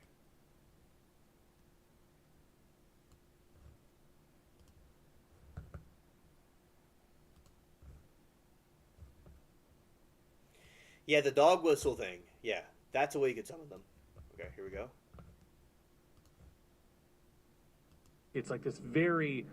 Yeah, the dog whistle thing. Yeah, that's a way you could summon them. Okay, here we go. It's like this very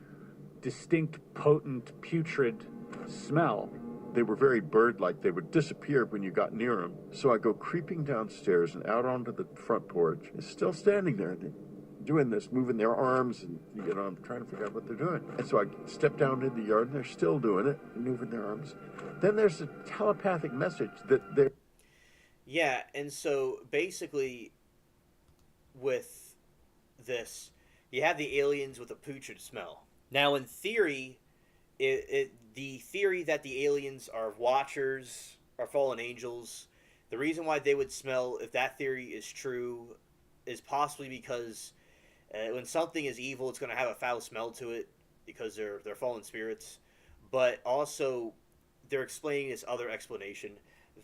distinct, potent, putrid smell. They were very bird-like. They would disappear when you got near them. So I go creeping downstairs and out onto the front porch. It's still standing there. They're doing this, moving their arms, and you know, I'm trying to figure out what they're doing. And so I step down in the yard, and they're still doing it, moving their arms. Then there's a telepathic message that they're... Yeah, and so basically with this, you have the aliens with a putrid smell. Now, in theory, the theory that the aliens are watchers, are fallen angels, the reason why they would smell, if that theory is true, is possibly because when something is evil, it's going to have a foul smell to it because they're fallen spirits. But also, they're explaining this other explanation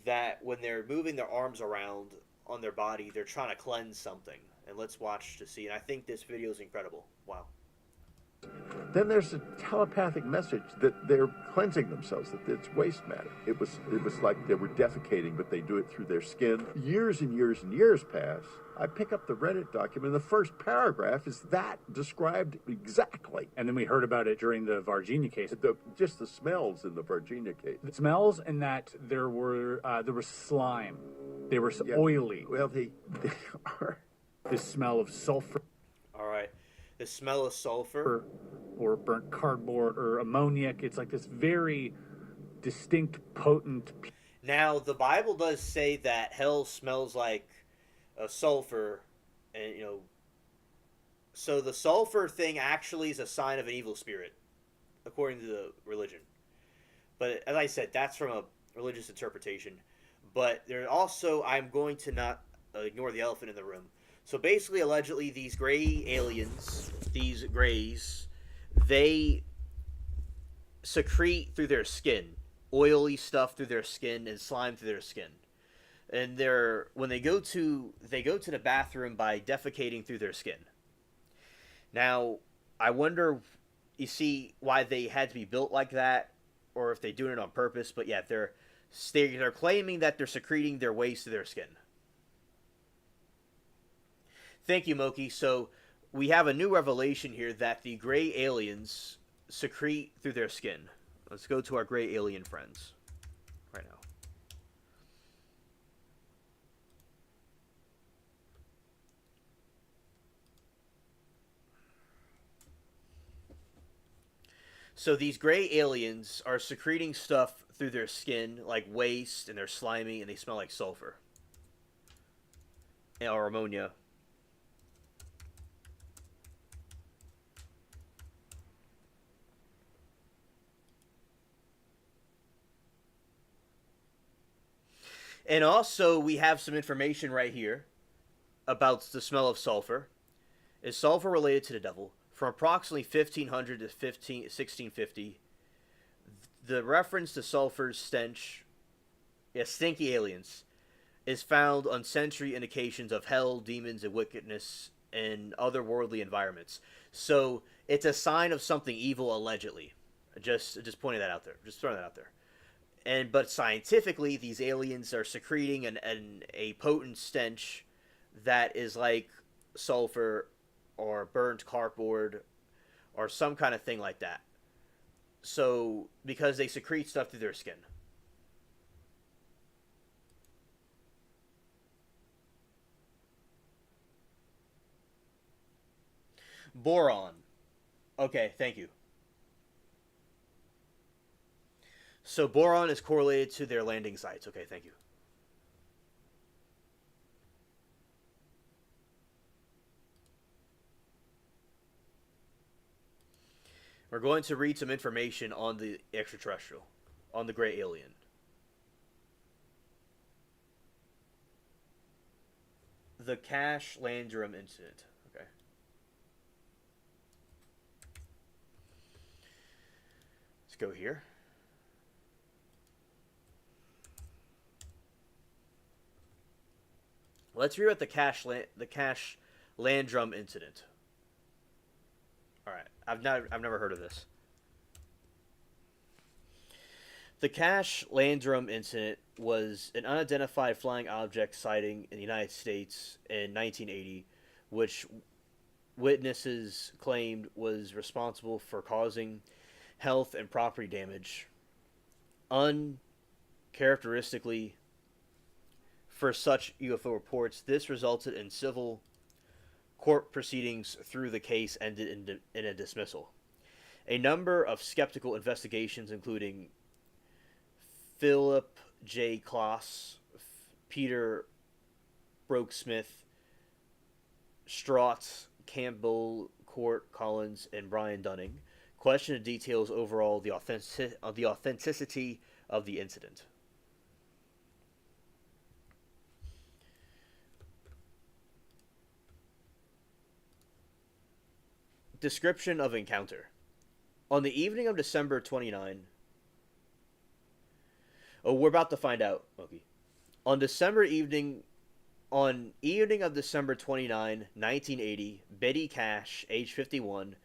that when they're moving their arms around on their body, they're trying to cleanse something. And let's watch to see. And I think this video is incredible. Wow. Then there's a telepathic message that they're cleansing themselves, that it's waste matter. It was like they were defecating, but they do it through their skin. Years and years and years pass. I pick up the Reddit document, and the first paragraph is that described exactly. And then we heard about it during the Varginha case. Just the smells in the Varginha case. The smells, and that there was slime. They were oily. Well, they are. The smell of sulfur. All right. The smell of sulfur. Or burnt cardboard or ammoniac. It's like this very distinct, potent... Now, the Bible does say that hell smells like sulfur, and, you know... So the sulfur thing actually is a sign of an evil spirit, according to the religion. But, as I said, that's from a religious interpretation. But there also, I'm going to not ignore the elephant in the room. So basically, allegedly, these gray aliens, these grays, they secrete through their skin, oily stuff through their skin and slime through their skin. And when they go to the bathroom by defecating through their skin. Now, I wonder, you see, why they had to be built like that, or if they're doing it on purpose. But yeah, they're They're claiming that they're secreting their waste to their skin. Thank you, Moki. So we have a new revelation here that the gray aliens secrete through their skin. Let's go to our gray alien friends right now. So these gray aliens are secreting stuff through their skin, like waste, and they're slimy, and they smell like sulfur. Or ammonia. And also, we have some information right here about the smell of sulfur. Is sulfur related to the devil? From approximately 1500 to 1650, the reference to sulfur's stench, stinky aliens, is found on century indications of hell, demons, and wickedness in otherworldly environments. So it's a sign of something evil, allegedly. Just pointing that out there. Just throwing that out there. But scientifically, these aliens are secreting a potent stench that is like sulfur or burnt cardboard or some kind of thing like that. So, because they secrete stuff through their skin. Boron. Okay, thank you. So boron is correlated to their landing sites. Okay, thank you. We're going to read some information on the extraterrestrial, on the gray alien. The Cash Landrum incident. Okay. Let's go here. Let's read about the Cash Landrum incident. All right, I've never heard of this. The Cash Landrum incident was an unidentified flying object sighting in the United States in 1980, which witnesses claimed was responsible for causing health and property damage. Uncharacteristically for such UFO reports, this resulted in civil court proceedings through the case ended in a dismissal. A number of skeptical investigations, including Philip J. Kloss, Peter Brooksmith, Strauss, Campbell, Court, Collins, and Brian Dunning, questioned the details overall the authenticity of the incident. Description of encounter. On the evening of December 29. Oh, we're about to find out, Moki. On evening of December 29, 1980, Betty Cash, age 51,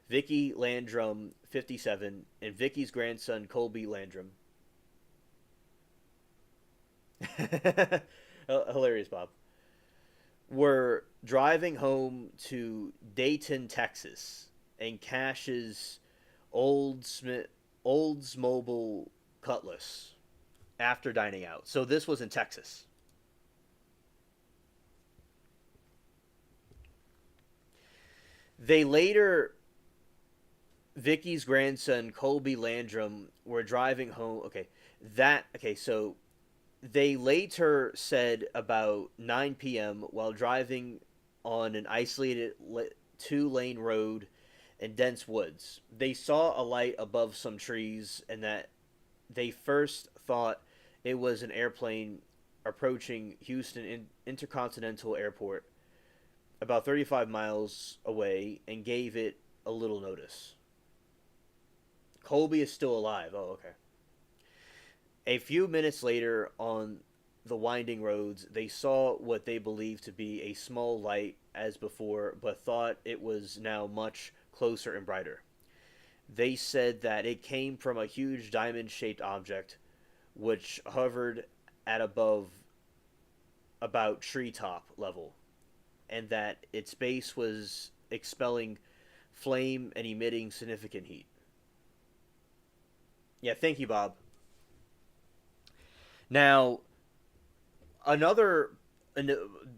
Vicky Landrum, 57, and Vicky's grandson, Colby Landrum. Hilarious, Bob. Were driving home to Dayton, Texas, and Cash's Oldsmobile Cutlass after dining out. So this was in Texas. They later, Vicky's grandson, Colby Landrum, were driving home. So they later said about 9 p.m. while driving on an isolated 2-lane road in dense woods, they saw a light above some trees, and that they first thought it was an airplane approaching Houston Intercontinental Airport about 35 miles away, and gave it a little notice. Colby is still alive. Oh, okay. A few minutes later, on the winding roads, they saw what they believed to be a small light as before, but thought it was now much closer and brighter. They said that it came from a huge diamond-shaped object which hovered at above about treetop level, and that its base was expelling flame and emitting significant heat. Yeah, thank you, Bob. Now, another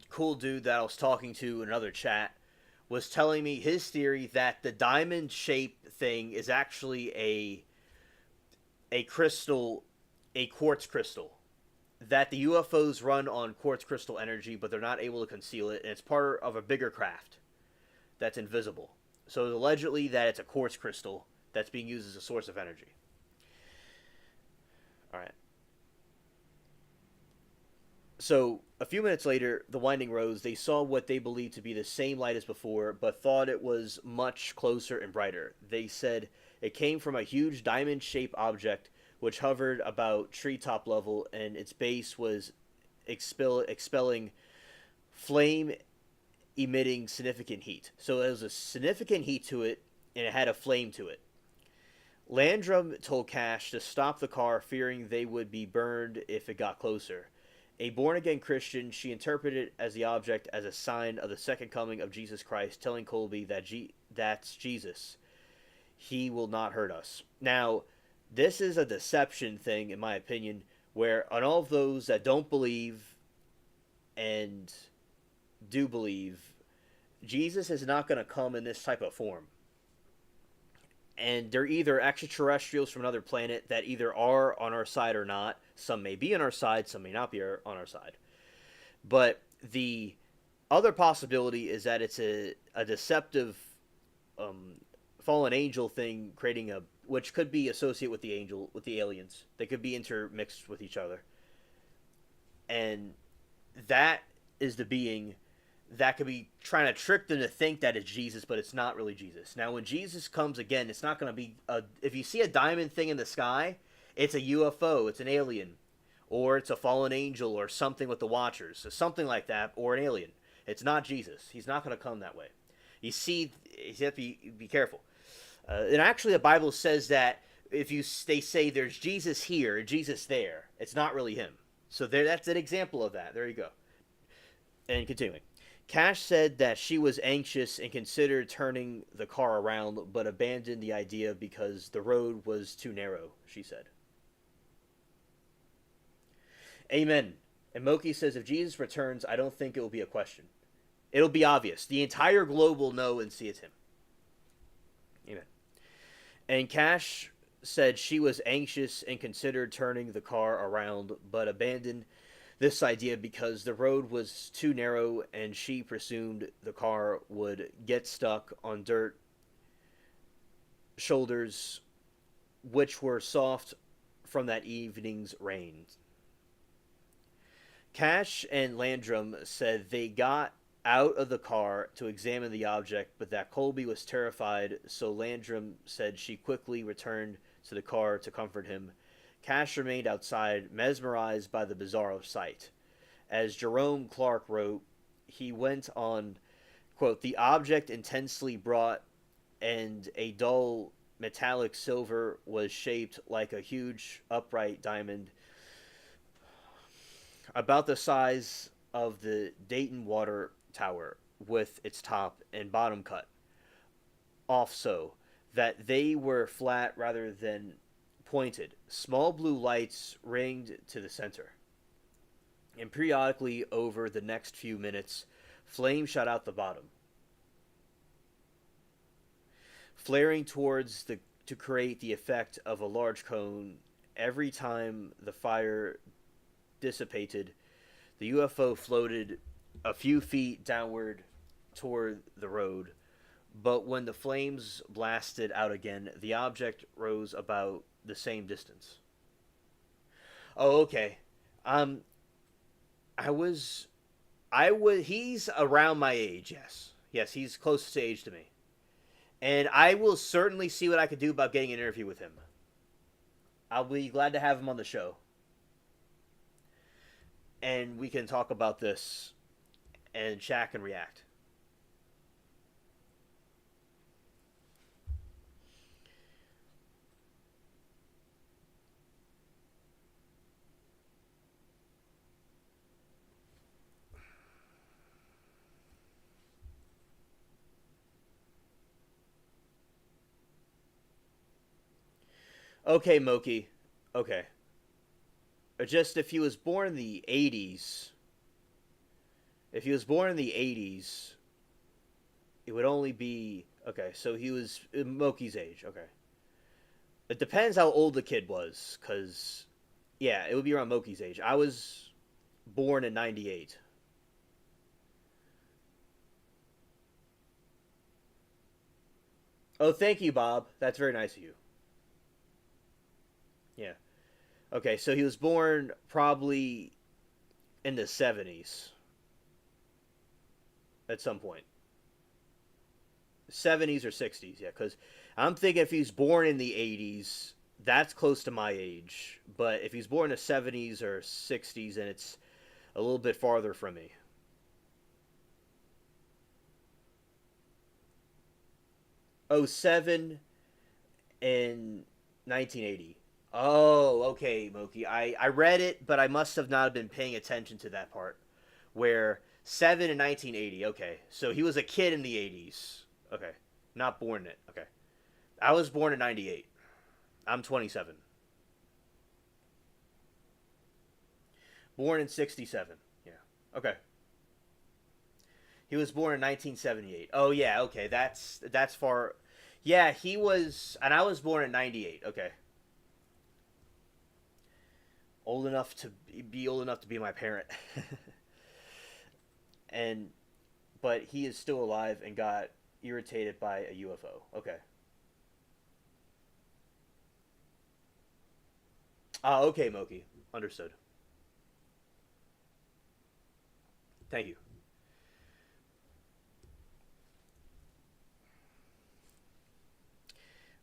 cool dude that I was talking to in another chat was telling me his theory that the diamond shape thing is actually a crystal, a quartz crystal. That the UFOs run on quartz crystal energy, but they're not able to conceal it, and it's part of a bigger craft that's invisible. So allegedly that it's a quartz crystal that's being used as a source of energy. All right. So a few minutes later, the Winding Roads, they saw what they believed to be the same light as before, but thought it was much closer and brighter. They said it came from a huge diamond-shaped object which hovered about treetop level, and its base was expelling flame emitting significant heat. So there was a significant heat to it, and it had a flame to it. Landrum told Cash to stop the car, fearing they would be burned if it got closer. A born-again Christian, she interpreted as the object as a sign of the second coming of Jesus Christ, telling Colby that that's Jesus. He will not hurt us. Now, this is a deception thing, in my opinion, where on all of those that don't believe and do believe, Jesus is not going to come in this type of form. And they're either extraterrestrials from another planet that either are on our side or not. Some may be on our side, some may not be on our side. But the other possibility is that it's a deceptive fallen angel thing, creating a, which could be associated with the aliens. They could be intermixed with each other. And that is the being that could be trying to trick them to think that it's Jesus, but it's not really Jesus. Now, when Jesus comes again, it's not going to be if you see a diamond thing in the sky, it's a UFO, it's an alien, or it's a fallen angel, or something with the Watchers, so something like that, or an alien. It's not Jesus. He's not going to come that way. You see, you have to be careful. And actually, the Bible says that if they say there's Jesus here, Jesus there, it's not really him. So that's an example of that. There you go. And continuing. Cash said that she was anxious and considered turning the car around, but abandoned the idea because the road was too narrow, she said. Amen. And Moki says, if Jesus returns, I don't think it will be a question. It'll be obvious. The entire globe will know and see it's him. Amen. And Cash said she was anxious and considered turning the car around, but abandoned this idea because the road was too narrow and she presumed the car would get stuck on dirt shoulders, which were soft from that evening's rain. Cash and Landrum said they got out of the car to examine the object, but that Colby was terrified, so Landrum said she quickly returned to the car to comfort him. Cash remained outside, mesmerized by the bizarre sight. As Jerome Clark wrote, he went on, quote, the object intensely bright and a dull metallic silver was shaped like a huge upright diamond, about the size of the Dayton Water Tower, with its top and bottom cut off so that they were flat rather than pointed. Small blue lights ringed to the center. And periodically over the next few minutes, flames shot out the bottom, flaring towards to create the effect of a large cone. Every time the fire dissipated, the UFO floated a few feet downward toward the road, but when the flames blasted out again, the object rose about the same distance. Oh, okay. He's around my age, yes. Yes, he's close to age to me. And I will certainly see what I can do about getting an interview with him. I'll be glad to have him on the show. And we can talk about this and chat and react. Okay, Moki. Okay. Just if he was born in the 80s, if he was born in the 80s, it would only be okay. So he was Moki's age. Okay. It depends how old the kid was, cause yeah, it would be around Moki's age. I was born in '98. Oh, thank you, Bob. That's very nice of you. Yeah. Okay, so he was born probably in the '70s at some point. '70s or '60s, yeah. Because I'm thinking if he's born in the '80s, that's close to my age. But if he's born in the '70s or '60s, then it's a little bit farther from me. Oh, 07 in 1980. Oh, okay, Moki. I read it, but I must have not been paying attention to that part. Where 7 in 1980. Okay, so he was a kid in the '80s. Okay, not born in it. Okay, I was born in '98. I'm 27. Born in '67. Yeah. Okay. He was born in 1978. Oh yeah. Okay, that's far. Yeah, he was, and I was born in '98. Okay, old enough to be old enough to be my parent. And but he is still alive and got irritated by a UFO. Okay. Okay, Moki. Understood. Thank you.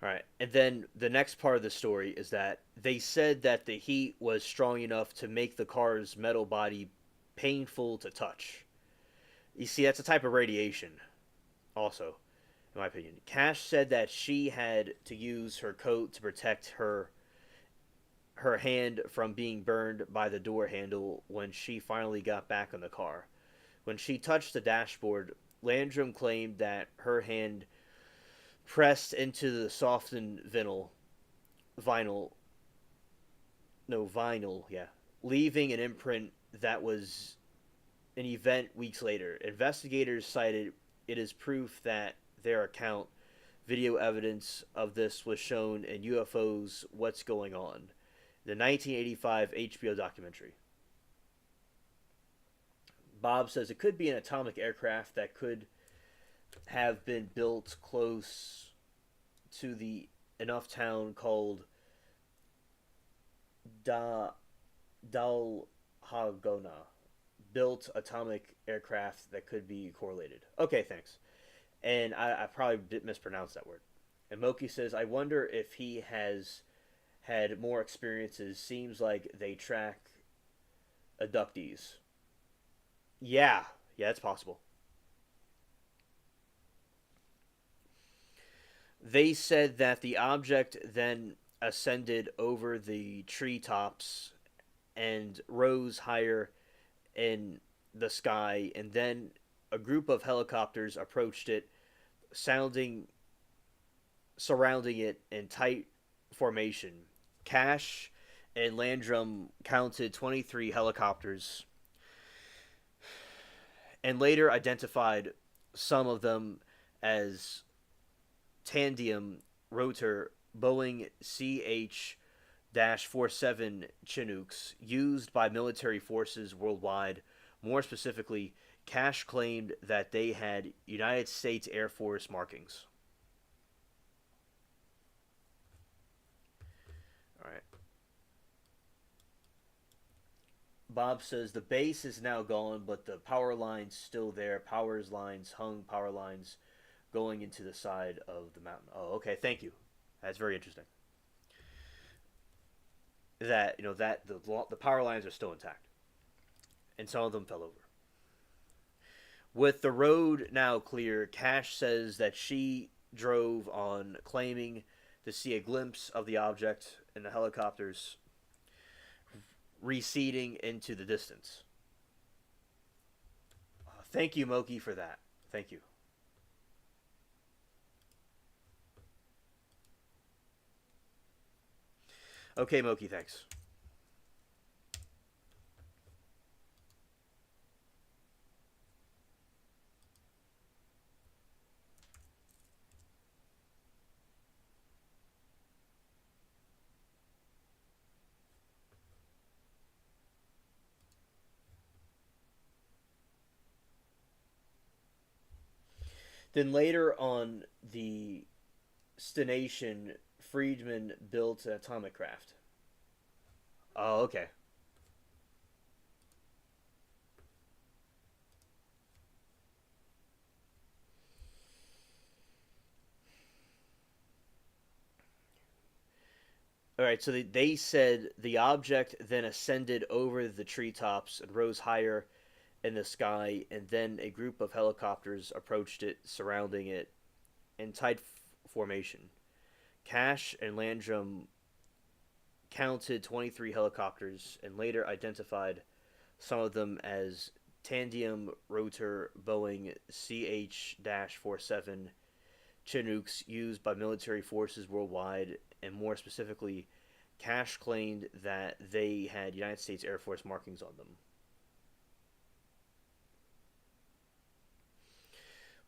All right. And then the next part of the story is that they said that the heat was strong enough to make the car's metal body painful to touch. You see, that's a type of radiation, also, in my opinion. Cash said that she had to use her coat to protect her hand from being burned by the door handle when she finally got back in the car. When she touched the dashboard, Landrum claimed that her hand pressed into the softened vinyl, no, vinyl, yeah, leaving an imprint that was an event weeks later. Investigators cited it as proof that their account video evidence of this was shown in UFO's What's Going On, the 1985 HBO documentary. Bob says it could be an atomic aircraft that could have been built close to the enough town called da Dalhagona. Built atomic aircraft that could be correlated. Okay, thanks. And I probably did mispronounce that word. And Moki says, I wonder if he has had more experiences. Seems like they track abductees. Yeah, yeah, it's possible. They said that the object then ascended over the treetops and rose higher in the sky, and then a group of helicopters approached it, sounding surrounding it in tight formation. Cash and Landrum counted 23 helicopters and later identified some of them as tandem rotor Boeing CH 47 Chinooks used by military forces worldwide. More specifically, Cash claimed that they had United States Air Force markings. All right. Bob says the base is now gone, but the power line's still there. Power lines going into the side of the mountain. Oh, okay. Thank you. That's very interesting. That that the power lines are still intact, and some of them fell over. With the road now clear, Cash says that she drove on, claiming to see a glimpse of the object in the helicopters receding into the distance. Thank you, Moki, for that. Thank you. Okay, Moki, thanks. Then later on the Station, Friedman built an atomic craft. Oh, okay. All right, so they said the object then ascended over the treetops and rose higher in the sky, and then a group of helicopters approached it, surrounding it in tight formation. Cash and Landrum counted 23 helicopters and later identified some of them as tandem rotor Boeing CH 47 Chinooks used by military forces worldwide, and more specifically, Cash claimed that they had United States Air Force markings on them.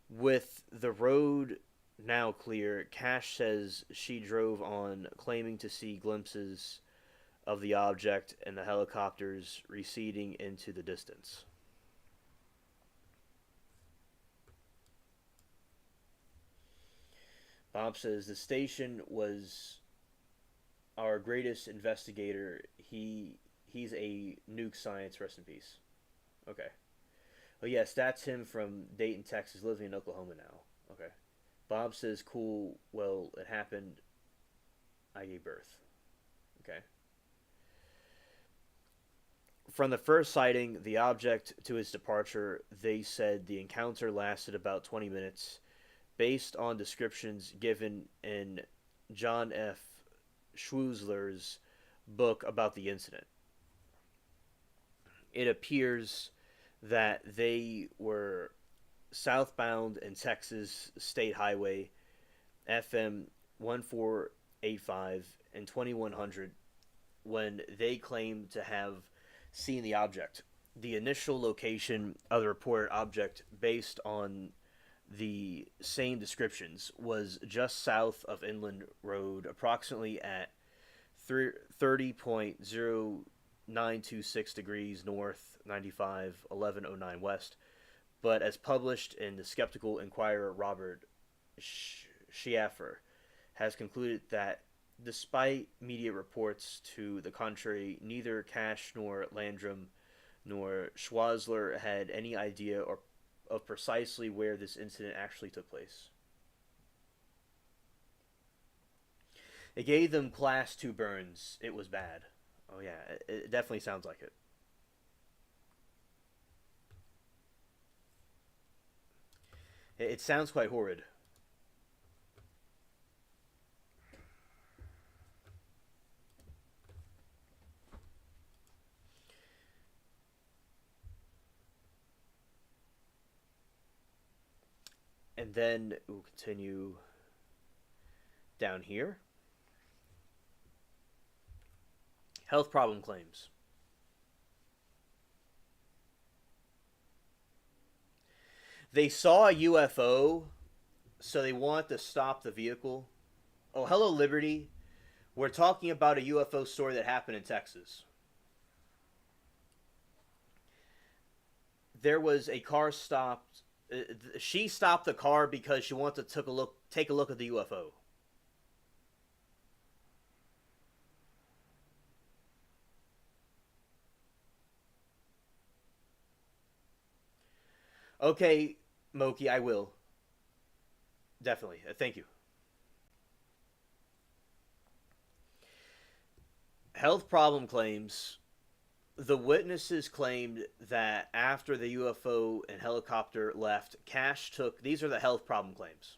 With the road now clear, Cash says she drove on, claiming to see glimpses of the object and the helicopters receding into the distance. Bob says the station was our greatest investigator. He's a nuke science. Rest in peace. Okay. Oh yes, that's him from Dayton, Texas, living in Oklahoma now. Okay. Bob says, "Cool. Well, it happened. I gave birth." Okay. From the first sighting, the object to its departure, they said the encounter lasted about 20 minutes, based on descriptions given in John F. Schweizler's book about the incident. It appears that they were southbound in Texas State Highway FM 1485 and 2100 when they claimed to have seen the object. The initial location of the reported object, based on the same descriptions, was just south of Inland Road, approximately at 30.0926 degrees north, 95, 1109 west. But as published in the Skeptical Inquirer, Robert Schiaffer has concluded that despite media reports to the contrary, neither Cash nor Landrum nor Schweizler had any idea or of precisely where this incident actually took place. It gave them class 2 burns. It was bad. Oh yeah, it definitely sounds like it. It sounds quite horrid. And then we'll continue down here. Health problem claims. They saw a UFO, so they want to stop the vehicle. Oh, hello, Liberty. We're talking about a UFO story that happened in Texas. There was a car stopped. She stopped the car because she wanted to take a look at the UFO. Okay, Moki, I will. Definitely. Thank you. Health problem claims. The witnesses claimed that after the UFO and helicopter left, Cash took. These are the health problem claims.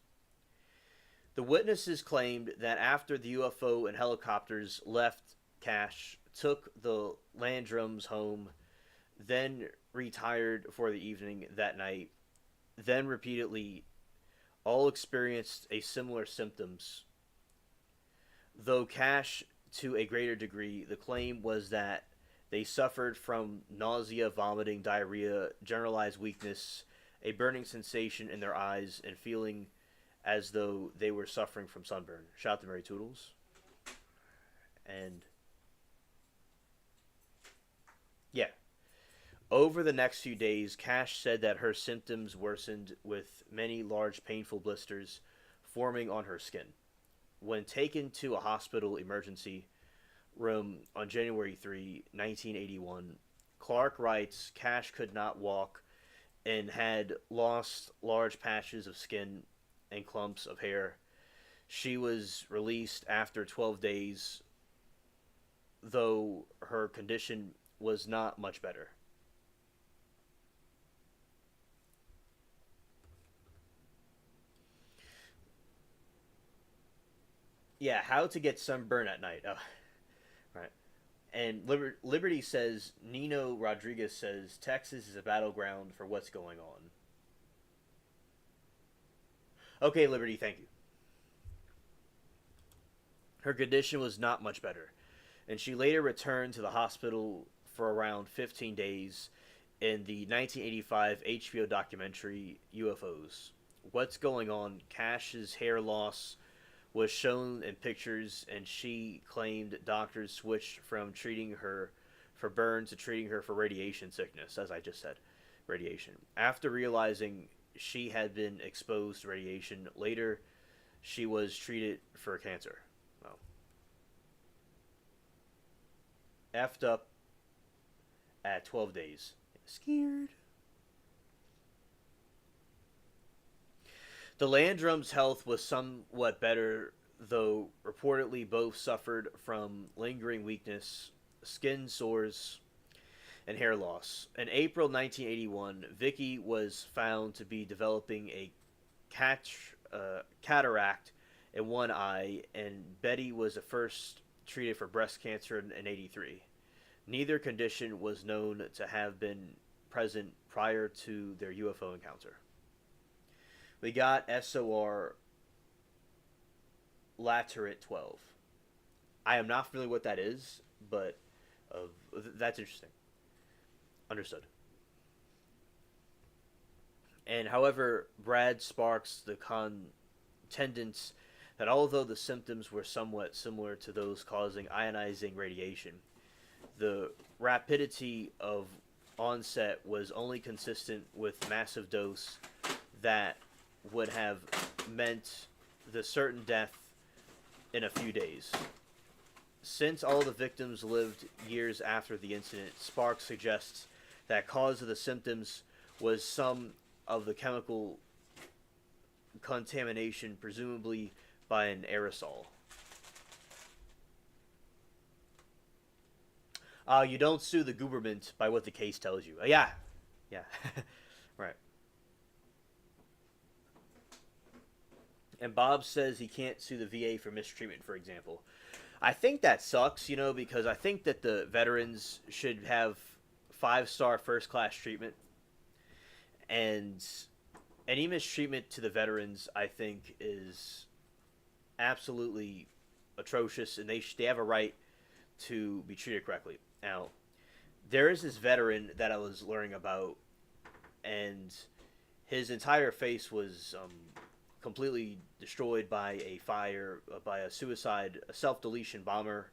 The witnesses claimed that after the UFO and helicopters left, Cash took the Landrums home, then retired for the evening that night, then repeatedly all experienced a similar symptoms, though Cash to a greater degree, the claim was that they suffered from nausea, vomiting, diarrhea, generalized weakness, a burning sensation in their eyes, and feeling as though they were suffering from sunburn. Shout out to Mary Toodles. And yeah. Over the next few days, Cash said that her symptoms worsened with many large painful blisters forming on her skin. When taken to a hospital emergency room on January 3, 1981, Clark writes Cash could not walk and had lost large patches of skin and clumps of hair. She was released after 12 days, though her condition was not much better. Yeah, how to get sunburn at night. Oh, right. And Liberty says, Nino Rodriguez says, Texas is a battleground for what's going on. Okay, Liberty, thank you. Her condition was not much better, and she later returned to the hospital for around 15 days in the 1985 HBO documentary UFOs. What's Going On? Cash's hair loss was shown in pictures, and she claimed doctors switched from treating her for burns to treating her for radiation sickness, as I just said, radiation. After realizing she had been exposed to radiation, later she was treated for cancer. Well, effed up at 12 days. Scared. The Landrum's health was somewhat better, though reportedly both suffered from lingering weakness, skin sores, and hair loss. In April 1981, Vicky was found to be developing a cataract in one eye, and Betty was at first treated for breast cancer in 83. Neither condition was known to have been present prior to their UFO encounter. We got SOR Laterit 12. I am not familiar what that is, but that's interesting. Understood. And however, Brad sparks the contendence that although the symptoms were somewhat similar to those causing ionizing radiation, the rapidity of onset was only consistent with massive dose that would have meant the certain death in a few days. Since all the victims lived years after the incident, Sparks suggests that cause of the symptoms was some of the chemical contamination, presumably by an aerosol. You don't sue the government by what the case tells you. Yeah. Right. And Bob says he can't sue the VA for mistreatment, for example. I think that sucks, because I think that the veterans should have 5-star first-class treatment. And any mistreatment to the veterans, I think, is absolutely atrocious, and they have a right to be treated correctly. Now, there is this veteran that I was learning about, and his entire face was completely destroyed by a fire, by a self-deletion bomber,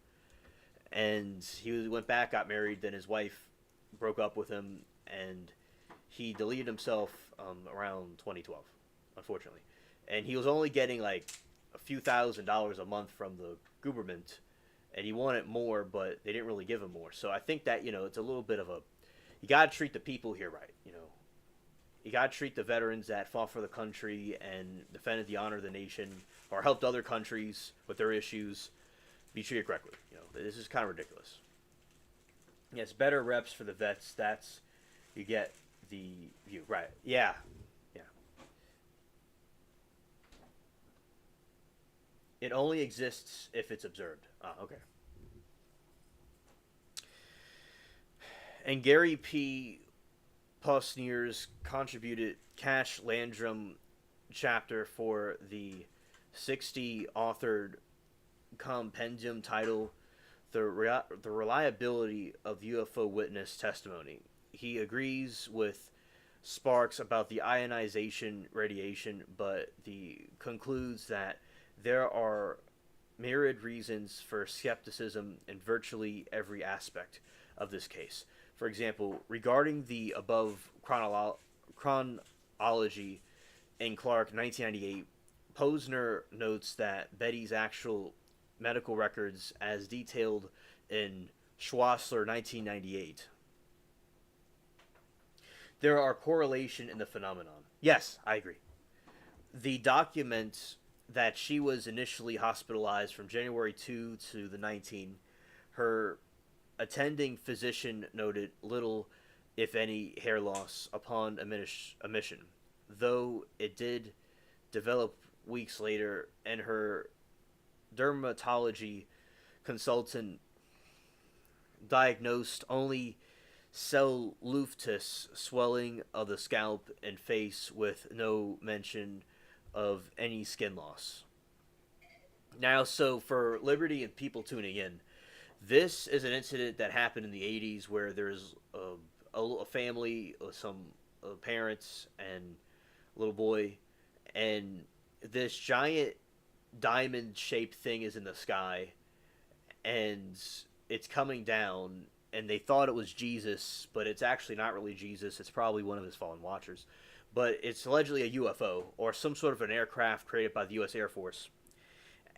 and he went back, got married, then his wife broke up with him, and he deleted himself around 2012, unfortunately. And he was only getting like a few $1,000s a month from the government, and he wanted more, but they didn't really give him more. So I think that, it's a little bit of you got to treat the people here right, You got to treat the veterans that fought for the country and defended the honor of the nation, or helped other countries with their issues, be treated correctly. This is kind of ridiculous. Yes, better reps for the vets. That's, you get the view. Right. Yeah. It only exists if it's observed. Okay. And Gary P. Posniers contributed Cash Landrum chapter for the 60 authored compendium titled the reliability of UFO witness testimony. He agrees with Sparks about the ionization radiation, but concludes that there are myriad reasons for skepticism in virtually every aspect of this case. For example, regarding the above chronology in Clark 1998, Posner notes that Betty's actual medical records, as detailed in Schwassler 1998, there are correlation in the phenomenon. Yes, I agree. The document that she was initially hospitalized from January 2 to the 19th, her attending physician noted little, if any, hair loss upon admission, though it did develop weeks later, and her dermatology consultant diagnosed only cellulitis, swelling of the scalp and face, with no mention of any skin loss. Now, so for Liberty and people tuning in, this is an incident that happened in the 80s where there's a family, some parents and a little boy, and this giant diamond-shaped thing is in the sky, and it's coming down, and they thought it was Jesus, but it's actually not really Jesus. It's probably one of his fallen watchers. But it's allegedly a UFO, or some sort of an aircraft created by the U.S. Air Force.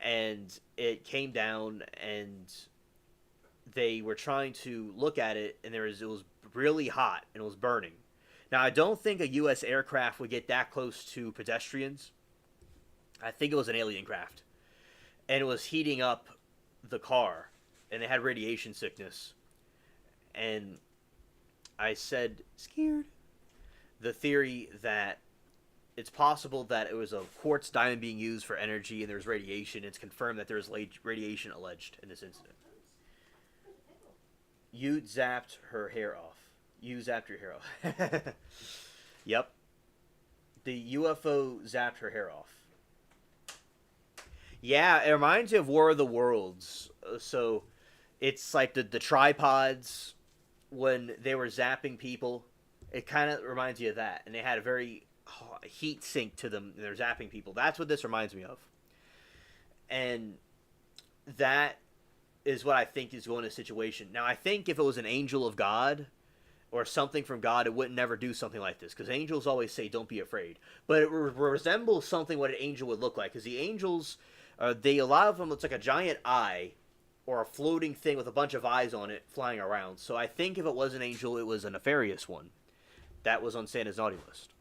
And it came down, and they were trying to look at it, and it was really hot, and it was burning. Now, I don't think a U.S. aircraft would get that close to pedestrians. I think it was an alien craft. And it was heating up the car, and they had radiation sickness. And I said, scared. The theory that it's possible that it was a quartz diamond being used for energy and there's radiation. It's confirmed that there's radiation alleged in this incident. You zapped her hair off. You zapped your hair off. Yep. The UFO zapped her hair off. Yeah, it reminds you of War of the Worlds. So it's like the tripods when they were zapping people. It kind of reminds you of that. And they had a very heat sink to them. And they're zapping people. That's what this reminds me of. And that is what I think is going to the situation. Now, I think if it was an angel of God or something from God, it wouldn't never do something like this. Because angels always say, don't be afraid. But it resembles something what an angel would look like. Because the angels, a lot of them, it's like a giant eye or a floating thing with a bunch of eyes on it flying around. So I think if it was an angel, it was a nefarious one. That was on Santa's naughty list.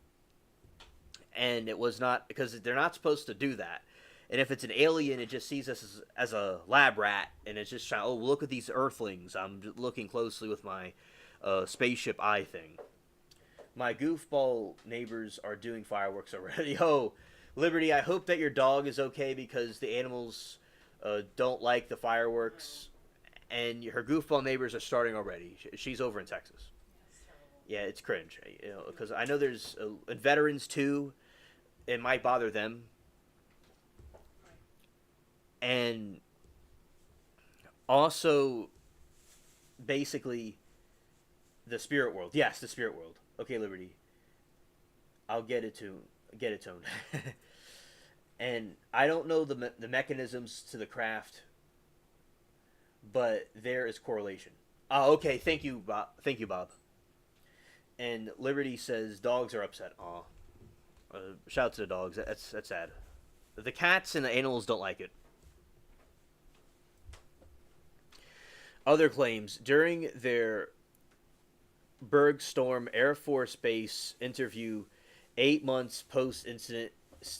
And it was not, because they're not supposed to do that. And if it's an alien, it just sees us as a lab rat, and it's just trying, oh, look at these earthlings. I'm looking closely with my spaceship eye thing. My goofball neighbors are doing fireworks already. Oh, Liberty, I hope that your dog is okay, because the animals don't like the fireworks, and her goofball neighbors are starting already. She's over in Texas. Yeah, it's cringe, because I know there's veterans too. It might bother them. And also, basically, the spirit world. Yes, the spirit world. Okay, Liberty. I'll get it toned. And I don't know the mechanisms to the craft, but there is correlation. Oh, okay. Thank you, Bob. Thank you, Bob. And Liberty says dogs are upset. Aw. Shout out to the dogs. That's sad. The cats and the animals don't like it. Other claims. During their Bergstorm Air Force Base interview 8 months post-incident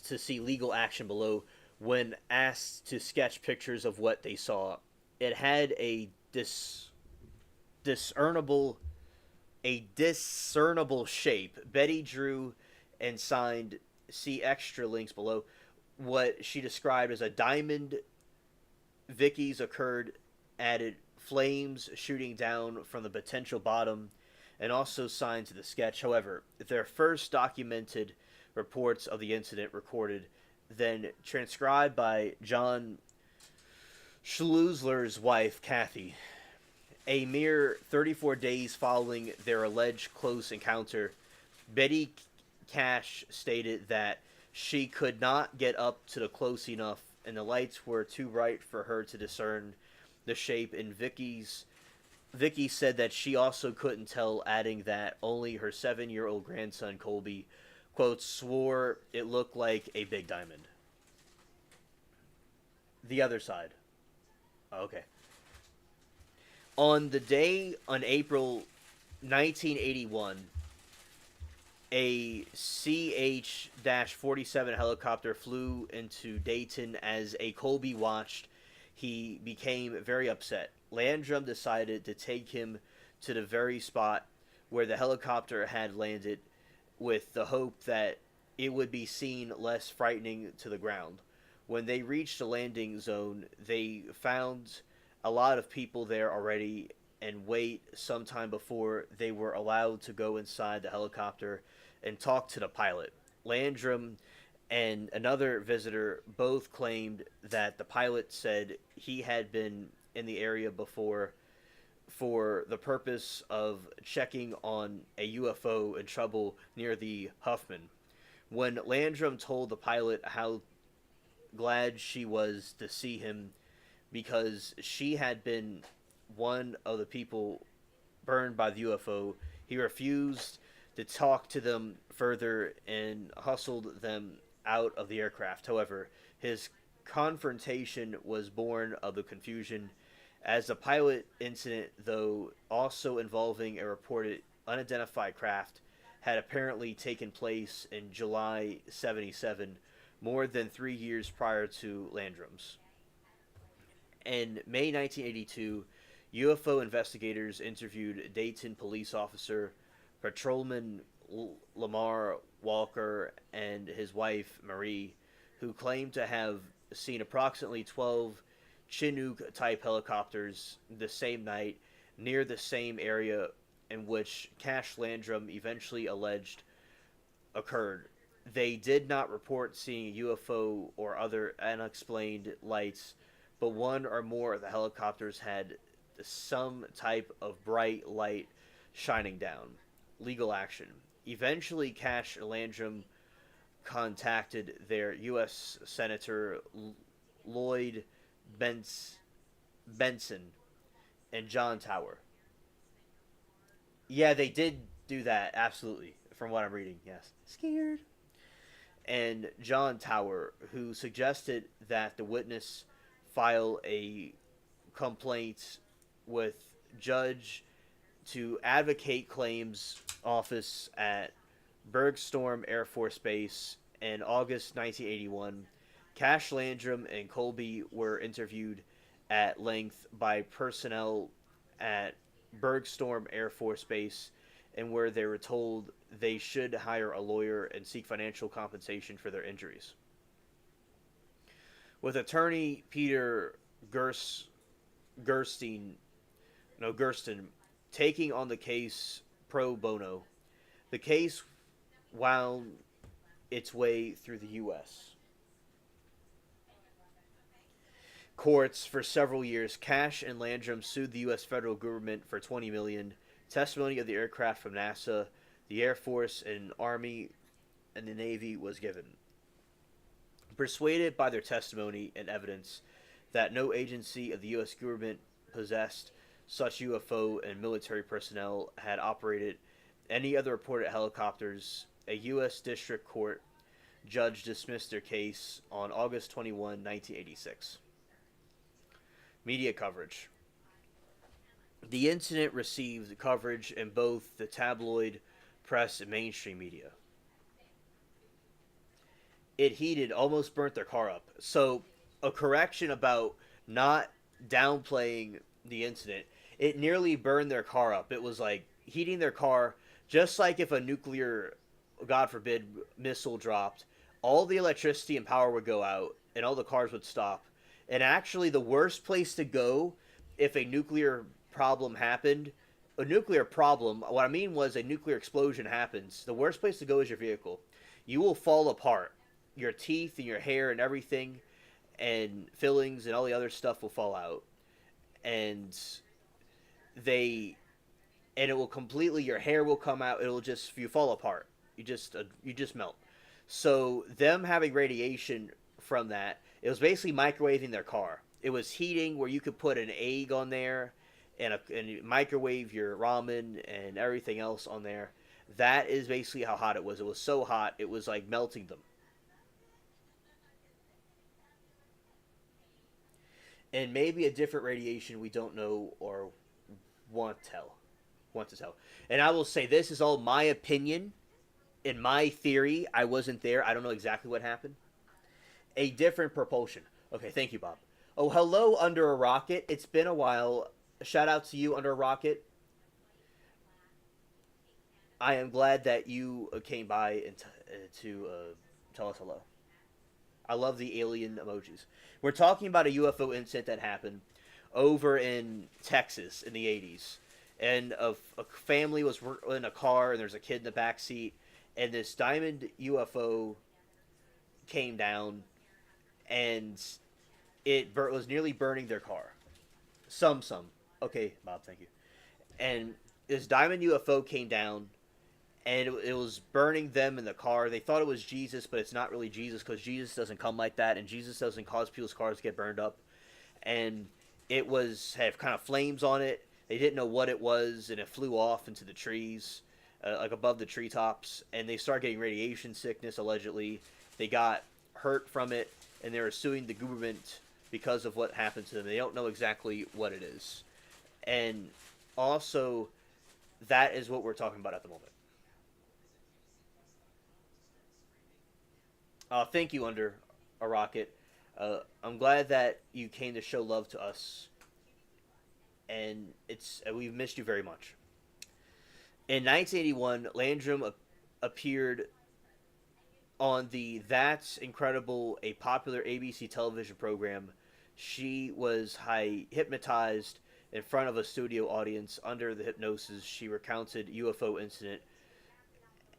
to see legal action below, when asked to sketch pictures of what they saw, it had a discernible shape. Betty drew and signed, see extra links below, what she described as a diamond. Vicky's occurred, added flames shooting down from the potential bottom, and also signs of the sketch. However, their first documented reports of the incident recorded, then transcribed by John Schleusler's wife, Kathy. A mere 34 days following their alleged close encounter, Betty Cash stated that she could not get up to the close enough and the lights were too bright for her to discern the shape, and Vicky said that she also couldn't tell, adding that only her 7-year-old grandson Colby, quote, swore it looked like a big diamond. The other side. Oh, okay. On April 1981, a CH-47 helicopter flew into Dayton. As a Colby watched, he became very upset. Landrum decided to take him to the very spot where the helicopter had landed with the hope that it would be seen less frightening to the ground. When they reached the landing zone, they found a lot of people there already and wait some time before they were allowed to go inside the helicopter and talk to the pilot. Landrum and another visitor both claimed that the pilot said he had been in the area before for the purpose of checking on a UFO in trouble near the Huffman. When Landrum told the pilot how glad she was to see him because she had been one of the people burned by the UFO, he refused to talk to them further and hustled them out of the aircraft. However, his confrontation was born of the confusion, as the pilot incident, though also involving a reported unidentified craft, had apparently taken place in July 77, more than 3 years prior to Landrum's. In May 1982, UFO investigators interviewed Dayton police officer Patrolman Lamar Walker and his wife Marie, who claimed to have seen approximately 12 Chinook-type helicopters the same night near the same area in which Cash Landrum eventually alleged occurred. They did not report seeing a UFO or other unexplained lights, but one or more of the helicopters had some type of bright light shining down. Legal action. Eventually, Cash Landrum contacted their U.S. Senator Lloyd Benson and John Tower. Yeah, they did do that, absolutely, from what I'm reading, yes. Scared. And John Tower, who suggested that the witness file a complaint with Judge to Advocate Claims Office at Bergstrom Air Force Base in August 1981. Cash Landrum and Colby were interviewed at length by personnel at Bergstrom Air Force Base, and where they were told they should hire a lawyer and seek financial compensation for their injuries. With attorney Peter Gersten taking on the case pro bono, the case wound its way through the U.S. courts for several years. Cash and Landrum sued the U.S. federal government for $20 million. Testimony of the aircraft from NASA, the Air Force, and Army, and the Navy was given. Persuaded by their testimony and evidence that no agency of the U.S. government possessed such UFO and military personnel had operated any other reported helicopters, a U.S. District Court judge dismissed their case on August 21, 1986. Media coverage. The incident received coverage in both the tabloid press and mainstream media. It heated, almost burnt their car up. So, a correction about not downplaying the incident. It nearly burned their car up. It was like heating their car, just like if a nuclear, God forbid, missile dropped. All the electricity and power would go out, and all the cars would stop. And actually, the worst place to go if a nuclear problem happened, what I mean was a nuclear explosion happens, the worst place to go is your vehicle. You will fall apart. Your teeth and your hair and everything. and fillings and all the other stuff will fall out, and they and it will completely, your hair will come out, it'll just, you fall apart, you just melt. So them having radiation from that, it was basically microwaving their car. It was heating where you could put an egg on there and microwave your ramen and everything else on there. That is basically how hot it was. It was so hot it was like melting them. And maybe a different radiation we don't know or want to tell. Want to tell. And I will say this is all my opinion. In my theory, I wasn't there. I don't know exactly what happened. A different propulsion. Okay, thank you, Bob. Oh, hello, Under a Rocket. It's been a while. Shout out to you, Under a Rocket. I am glad that you came by and to tell us hello. I love the alien emojis. We're talking about a UFO incident that happened over in Texas in the 80s. And a family was in a car, and there's a kid in the back seat, and this diamond UFO came down, and it was nearly burning their car. Some. Okay, Bob, thank you. And this diamond UFO came down, and it was burning them in the car. They thought it was Jesus, but it's not really Jesus, because Jesus doesn't come like that, and Jesus doesn't cause people's cars to get burned up. And it had kind of flames on it. They didn't know what it was, and it flew off into the trees, like above the treetops, and they started getting radiation sickness, allegedly. They got hurt from it, and they were suing the government because of what happened to them. They don't know exactly what it is. And also, that is what we're talking about at the moment. Thank you, Under a Rocket. I'm glad that you came to show love to us, and we've missed you very much. In 1981, Landrum appeared on the That's Incredible, a popular ABC television program. She was hypnotized in front of a studio audience. Under the hypnosis, she recounted UFO incident,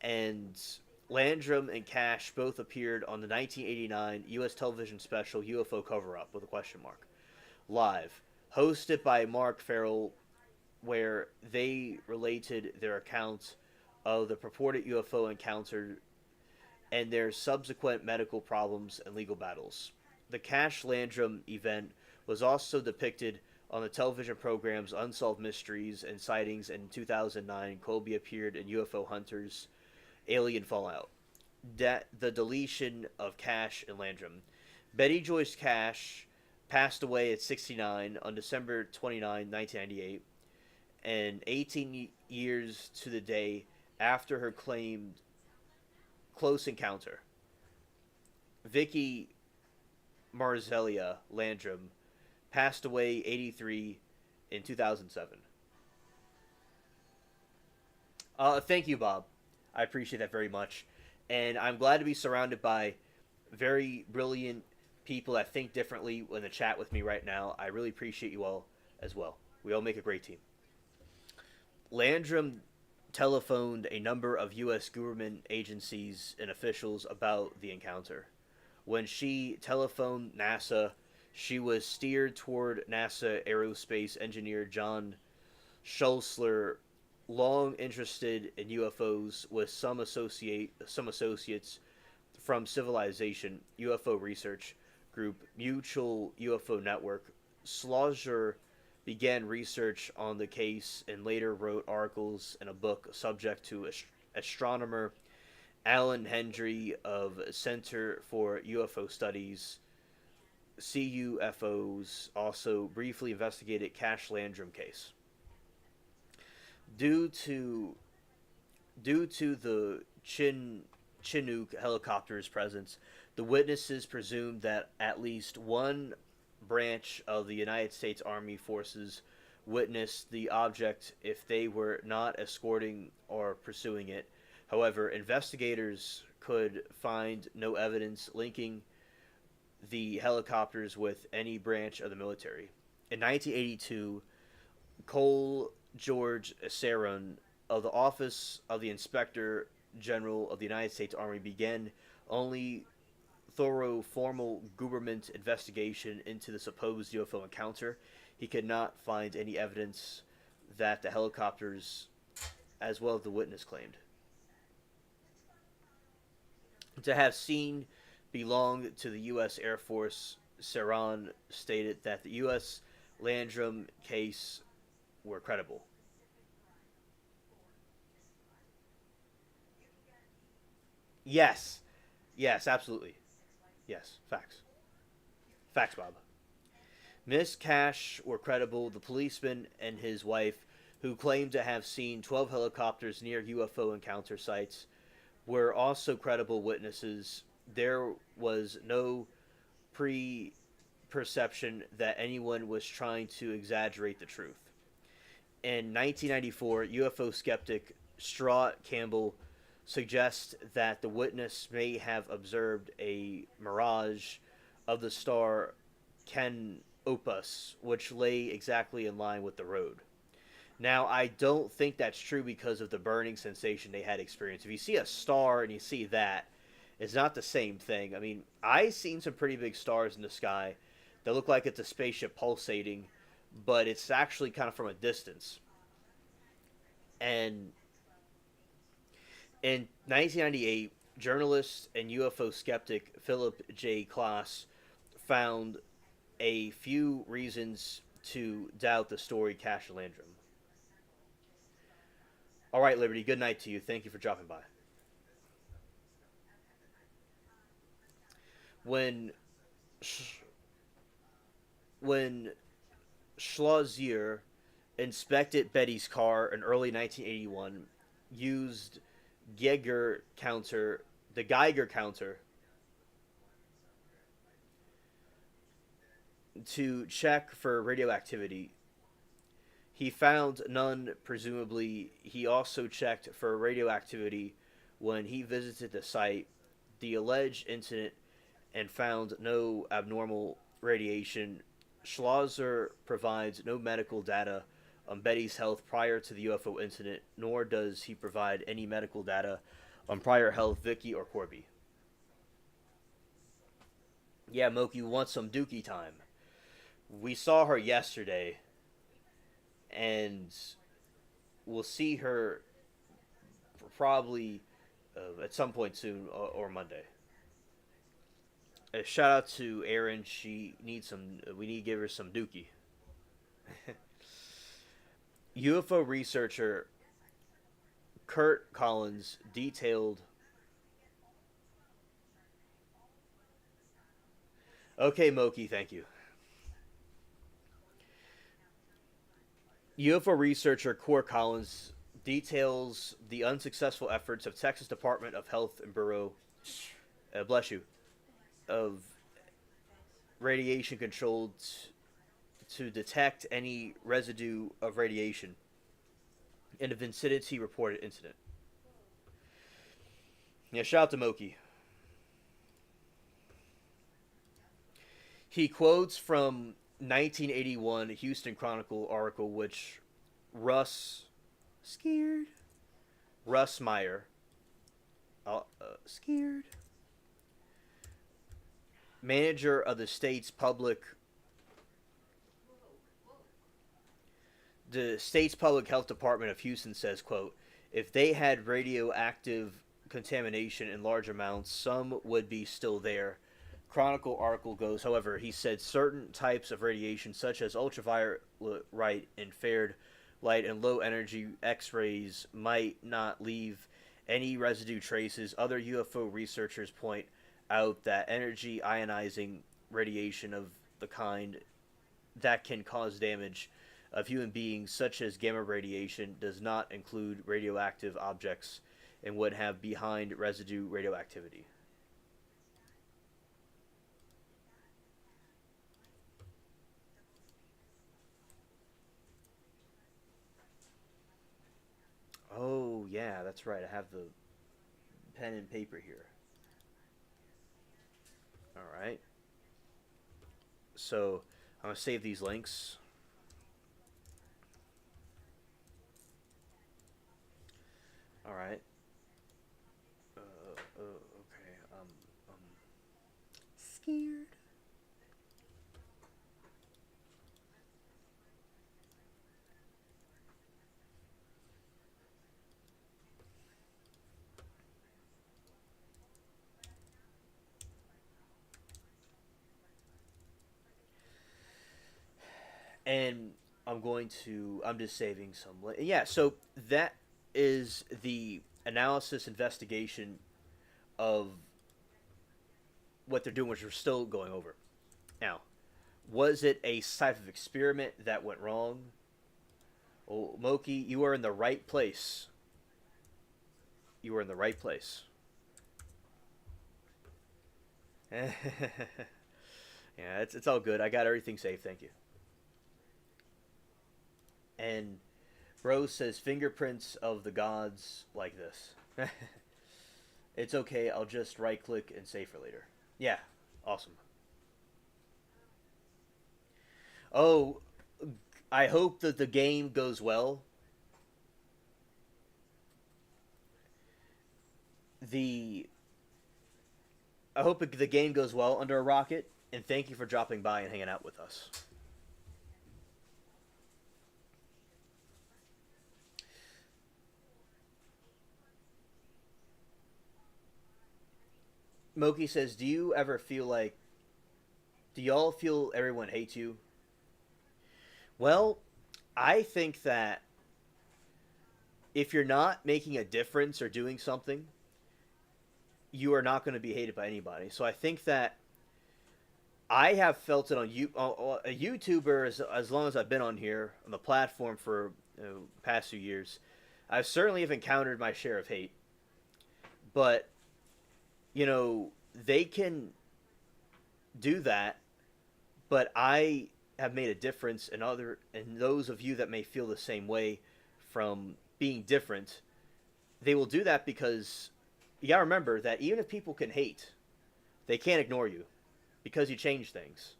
and Landrum and Cash both appeared on the 1989 U.S. television special UFO Cover-Up with a question mark live, hosted by Mark Farrell, where they related their accounts of the purported UFO encounter and their subsequent medical problems and legal battles. The Cash Landrum event was also depicted on the television programs Unsolved Mysteries and Sightings. In 2009, Colby appeared in UFO Hunters Alien Fallout. The deletion of Cash and Landrum. Betty Joyce Cash passed away at 69 on December 29, 1998, and 18 years to the day after her claimed close encounter. Vicky Marzelia Landrum passed away 83 in 2007. Thank you, Bob. I appreciate that very much. And I'm glad to be surrounded by very brilliant people that think differently in the chat with me right now. I really appreciate you all as well. We all make a great team. Landrum telephoned a number of U.S. government agencies and officials about the encounter. When she telephoned NASA, she was steered toward NASA aerospace engineer John Schulzler, long interested in UFOs, with some associates from Civilization UFO Research Group Mutual UFO Network. Schulzler began research on the case and later wrote articles in a book subject to astronomer Alan Hendry of Center for UFO Studies. CUFOs also briefly investigated Cash Landrum case. Due to the Chinook helicopter's presence, the witnesses presumed that at least one branch of the United States Army forces witnessed the object if they were not escorting or pursuing it. However, investigators could find no evidence linking the helicopters with any branch of the military. In 1982, Cole George Saron of the Office of the Inspector General of the United States Army began only thorough formal government investigation into the supposed UFO encounter, he could not find any evidence that the helicopters, as well as the witness claimed to have seen, belonged to the U.S. Air Force. Saran stated that the U.S. Landrum case were credible. Yes. Yes, absolutely. Yes, facts. Facts, Bob. Miss Cash were credible. The policeman and his wife, who claimed to have seen 12 helicopters near UFO encounter sites, were also credible witnesses. There was no perception that anyone was trying to exaggerate the truth. In 1994, UFO skeptic Straw Campbell suggests that the witness may have observed a mirage of the star Canopus, which lay exactly in line with the road. Now, I don't think that's true because of the burning sensation they had experienced. If you see a star and you see that, it's not the same thing. I mean, I've seen some pretty big stars in the sky that look like it's a spaceship pulsating, but it's actually kind of from a distance. And in 1998, journalist and UFO skeptic Philip J. Klass found a few reasons to doubt the story Cash Landrum. All right, Liberty, good night to you. Thank you for dropping by. When when Schlosier inspected Betty's car in early 1981, used the Geiger counter to check for radioactivity. He found none, presumably. He also checked for radioactivity when he visited the site, the alleged incident, and found no abnormal radiation. Schlosser provides no medical data on Betty's health prior to the UFO incident, nor does he provide any medical data on prior health Vicky or Corby. Yeah, Moki wants some dookie time. We saw her yesterday, and we'll see her probably at some point soon or Monday. A shout out to Erin. She needs some. We need to give her some dookie. UFO researcher Kurt Collins detailed. Okay, Moki, thank you. UFO researcher Kurt Collins details the unsuccessful efforts of Texas Department of Health and Bureau, bless you, of radiation control to detect any residue of radiation in a vicinity reported incident. Yeah, shout out to Moki. He quotes from 1981 Houston Chronicle article, which Russ Meyer, manager of the state's public health department of Houston, says, quote, if they had radioactive contamination in large amounts, some would be still there. Chronicle article goes, however, he said certain types of radiation, such as ultraviolet, infrared light, and low energy X-rays, might not leave any residue traces. Other UFO researchers point out that energy ionizing radiation of the kind that can cause damage of human beings, such as gamma radiation, does not include radioactive objects and would have behind residue radioactivity. Oh, yeah, that's right. I have the pen and paper here. All right. So, I'm going to save these links. All right. Okay. weird. And I'm just saving some. Yeah, so that is the analysis investigation of what they're doing, which we're still going over. Now, was it a type of experiment that went wrong? Oh, Moki, you are in the right place. You are in the right place. Yeah, it's all good. I got everything safe, thank you. And Rose says fingerprints of the gods like this. It's okay, I'll just right click and save for later. Yeah, awesome. Oh, I hope that the game goes well. The I hope the game goes well under a rocket, and thank you for dropping by and hanging out with us. Moki says, do y'all feel everyone hates you? Well, I think that if you're not making a difference or doing something, you are not going to be hated by anybody. So I think that I have felt it on you, a YouTuber, as long as I've been on here on the platform for past few years. I've certainly have encountered my share of hate, but they can do that. But I have made a difference in those of you that may feel the same way from being different. They will do that because you gotta remember that even if people can hate, they can't ignore you because you change things.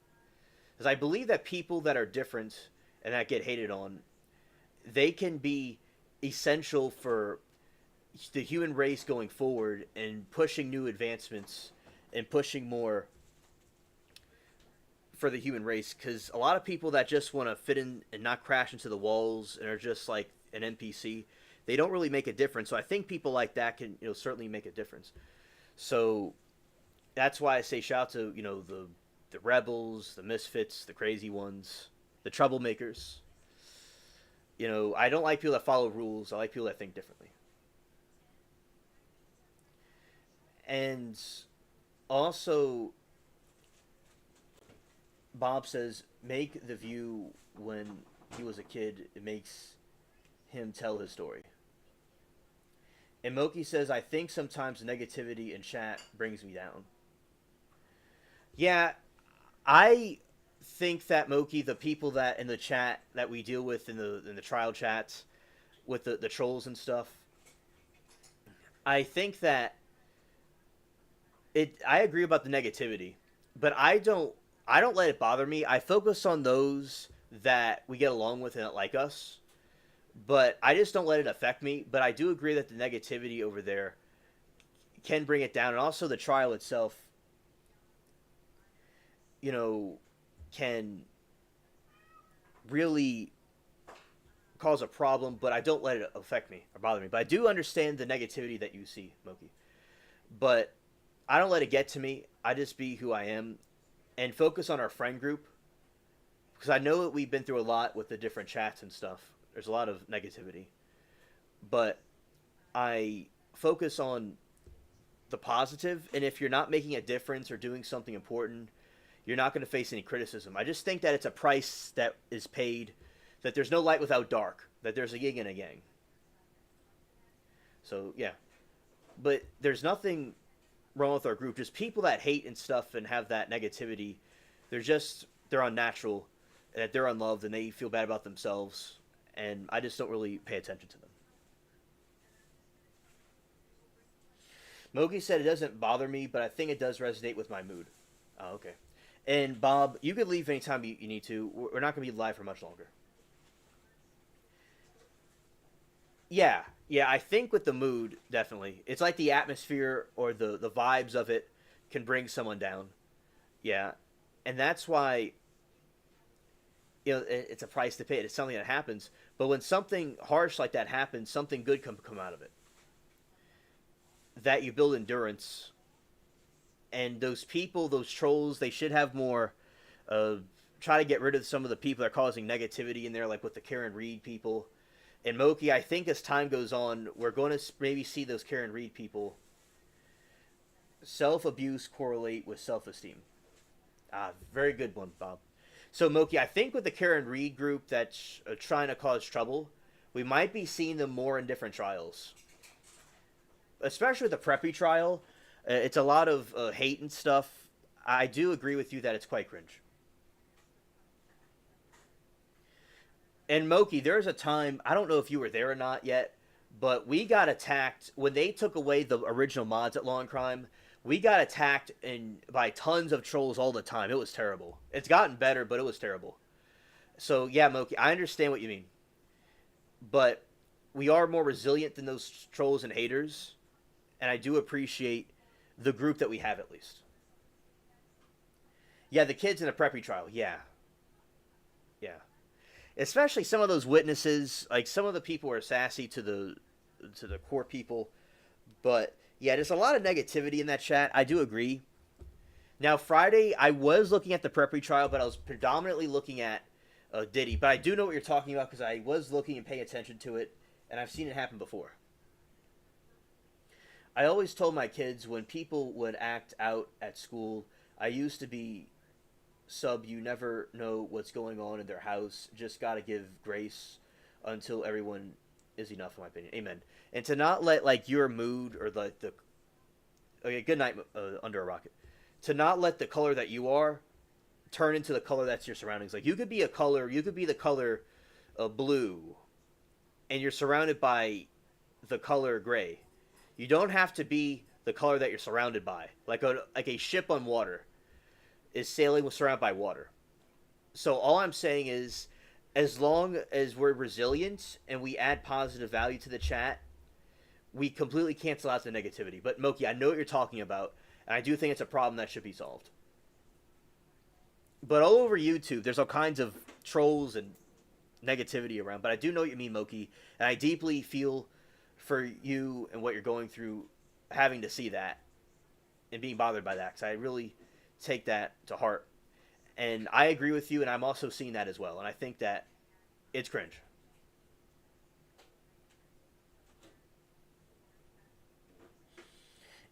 Because I believe that people that are different and that get hated on, they can be essential for the human race going forward and pushing new advancements and pushing more for the human race. Because a lot of people that just want to fit in and not crash into the walls and are just like an NPC, they don't really make a difference. So I think people like that can certainly make a difference. So that's why I say shout out to the rebels, the misfits, the crazy ones, the troublemakers. I don't like people that follow rules. I like people that think differently. And also, Bob says, make the view when he was a kid. It makes him tell his story. And Moki says, I think sometimes negativity in chat brings me down. Yeah, I think that Moki, the people that in the chat that we deal with in the trial chats with the trolls and stuff, I think that I agree about the negativity, but I don't let it bother me. I focus on those that we get along with and that like us, but I just don't let it affect me. But I do agree that the negativity over there can bring it down, and also the trial itself, can really cause a problem, but I don't let it affect me or bother me. But I do understand the negativity that you see, Moki. But I don't let it get to me. I just be who I am and focus on our friend group. Because I know that we've been through a lot with the different chats and stuff. There's a lot of negativity. But I focus on the positive, and if you're not making a difference or doing something important, you're not going to face any criticism. I just think that it's a price that is paid, that there's no light without dark, that there's a yin and a yang. So, yeah. But there's nothing wrong with our group. Just people that hate and stuff and have that negativity, they're unnatural, that they're unloved, and they feel bad about themselves, and I just don't really pay attention to them. Mogi said it doesn't bother me, but I think it does resonate with my mood. Oh, okay. And Bob, you could leave anytime you need to. We're not going to be live for much longer. Yeah, I think with the mood, definitely. It's like the atmosphere or the vibes of it can bring someone down. Yeah, and that's why it's a price to pay. It's something that happens. But when something harsh like that happens, something good come out of it. That you build endurance, and those people, those trolls, they should have more. Try to get rid of some of the people that are causing negativity in there, like with the Karen Reed people. And Moki, I think as time goes on, we're going to maybe see those Karen Reed people self-abuse correlate with self-esteem. Very good one, Bob. So Moki, I think with the Karen Reed group that's trying to cause trouble, we might be seeing them more in different trials, especially with the Preppy trial. It's a lot of hate and stuff. I do agree with you that it's quite cringe. And Moki, there's a time, I don't know if you were there or not yet, but we got attacked when they took away the original mods at Law and Crime. We got attacked by tons of trolls all the time. It was terrible. It's gotten better, but it was terrible. So yeah, Moki, I understand what you mean, but we are more resilient than those trolls and haters, and I do appreciate the group that we have at least. Yeah, the kids in the Preppy trial. Yeah, yeah. Especially some of those witnesses, like some of the people are sassy to the core people, but yeah, there's a lot of negativity in that chat. I do agree. Now Friday, I was looking at the Preppy trial, but I was predominantly looking at Diddy. But I do know what you're talking about because I was looking and paying attention to it, and I've seen it happen before. I always told my kids when people would act out at school, I used to be sub, you never know what's going on in their house. Just gotta give grace until everyone is enough, in my opinion. Amen. And to not let like your mood or like the okay, good night under a rocket. To not let the color that you are turn into the color that's your surroundings. Like you could be a color, you could be the color blue, and you're surrounded by the color gray. You don't have to be the color that you're surrounded by. Like a ship on water is sailing with surrounded by water. So all I'm saying is, as long as we're resilient and we add positive value to the chat, we completely cancel out the negativity. But Moki, I know what you're talking about, and I do think it's a problem that should be solved. But all over YouTube, there's all kinds of trolls and negativity around. But I do know what you mean, Moki, and I deeply feel for you and what you're going through, having to see that and being bothered by that. Because I really take that to heart, and I agree with you, and I'm also seeing that as well, and I think that it's cringe.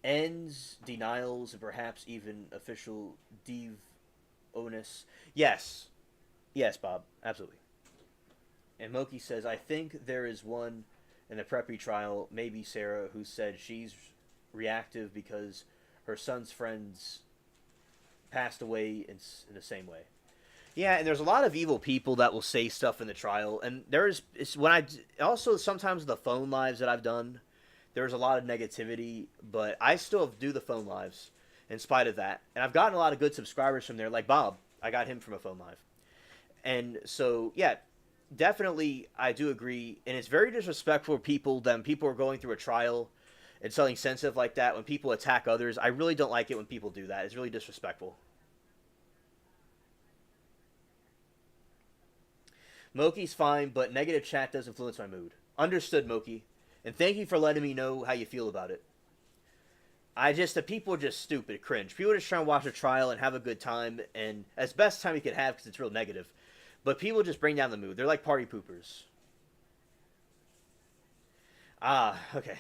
Ends, denials, and perhaps even official onus. Yes, yes, Bob, absolutely. And Moki says, I think there is one in the Preppy trial, maybe Sarah, who said she's reactive because her son's friends passed away in the same way. Yeah, and there's a lot of evil people that will say stuff in the trial, and also sometimes the phone lives that I've done, there's a lot of negativity, but I still do the phone lives in spite of that, and I've gotten a lot of good subscribers from there, like Bob. I got him from a phone live, and so yeah, definitely I do agree, and it's very disrespectful for people when people are going through a trial and something sensitive like that, when people attack others. I really don't like it when people do that. It's really disrespectful. Moki's fine, but negative chat does influence my mood. Understood, Moki. And thank you for letting me know how you feel about it. The people are just stupid, cringe. People are just trying to watch a trial and have a good time, and as best time you could have because it's real negative. But people just bring down the mood. They're like party poopers. Okay.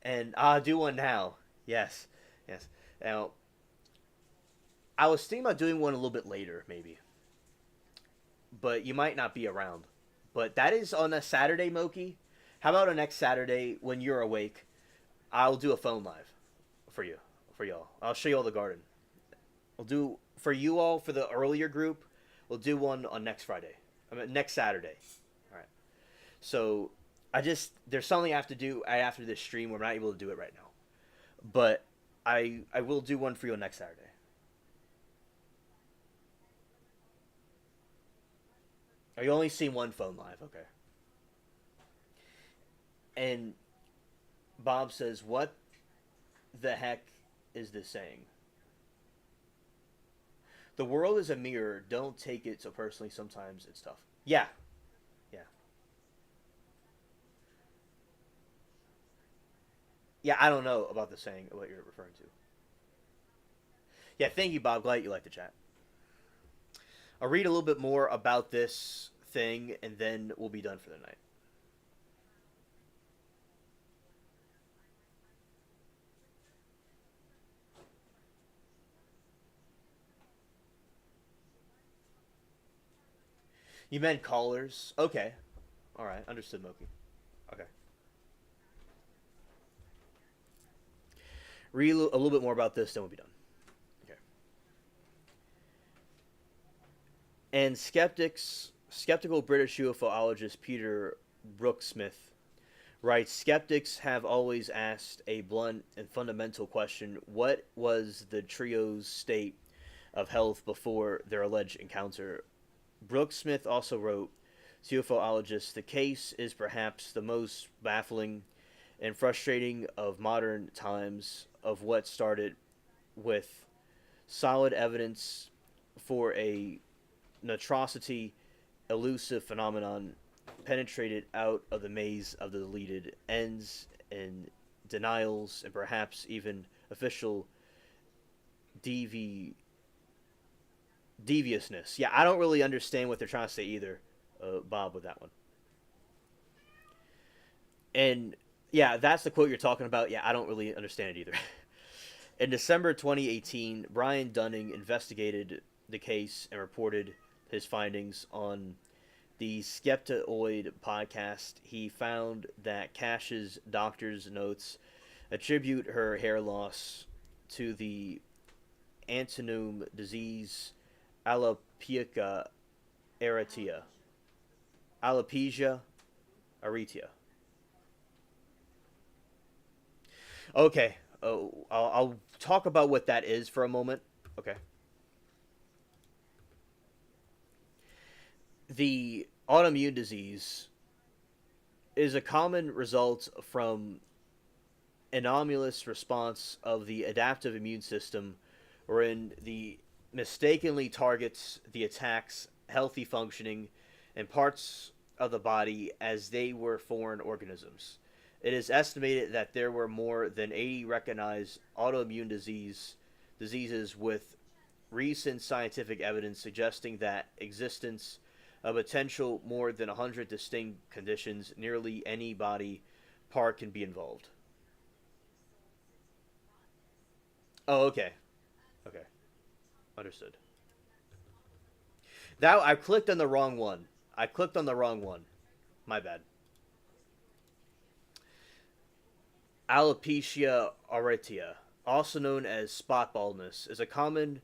And I'll do one now. Yes. Yes. Now, I was thinking about doing one a little bit later, maybe. But you might not be around. But that is on a Saturday, Moki. How about on next Saturday when you're awake? I'll do a phone live for you, for y'all. I'll show you all the garden. We'll do for you all for the earlier group. We'll do one on next Friday. Next Saturday. All right. So there's something I have to do after this stream. We're not able to do it right now, but I will do one for you on next Saturday. Oh, you only seen one phone live, okay. And Bob says, what the heck is this saying? The world is a mirror. Don't take it so personally. Sometimes it's tough. Yeah, yeah, yeah. I don't know about the saying what you're referring to. Yeah, thank you, Bob. Glad you like the chat. I'll read a little bit more about this thing, and then we'll be done for the night. You meant callers? Okay. All right. Understood, Moki. Okay. Read a little bit more about this, then we'll be done. Okay. And skeptical British UFOologist Peter Brooksmith writes, skeptics have always asked a blunt and fundamental question: what was the trio's state of health before their alleged encounter? Brooksmith also wrote, UFOologist, the case is perhaps the most baffling and frustrating of modern times, of what started with solid evidence for a atrocity elusive phenomenon penetrated out of the maze of the deleted ends and denials and perhaps even official devi deviousness. Yeah, I don't really understand what they're trying to say either, Bob, with that one. And yeah, that's the quote you're talking about. Yeah, I don't really understand it either. In December 2018, Brian Dunning investigated the case and reported his findings on the Skeptoid podcast. He found that Cash's doctor's notes attribute her hair loss to the antonym disease alopecia areata. Alopecia areata. Okay, I'll talk about what that is for a moment. Okay. The autoimmune disease is a common result from anomalous response of the adaptive immune system, wherein the mistakenly targets the attacks healthy functioning and parts of the body as they were foreign organisms. It is estimated that there were more than 80 recognized autoimmune diseases, with recent scientific evidence suggesting that existence of potential more than 100 distinct conditions. Nearly any body part can be involved. Oh, okay. Okay. Understood. That I clicked on the wrong one. I clicked on the wrong one. My bad. Alopecia areata, also known as spot baldness, is a common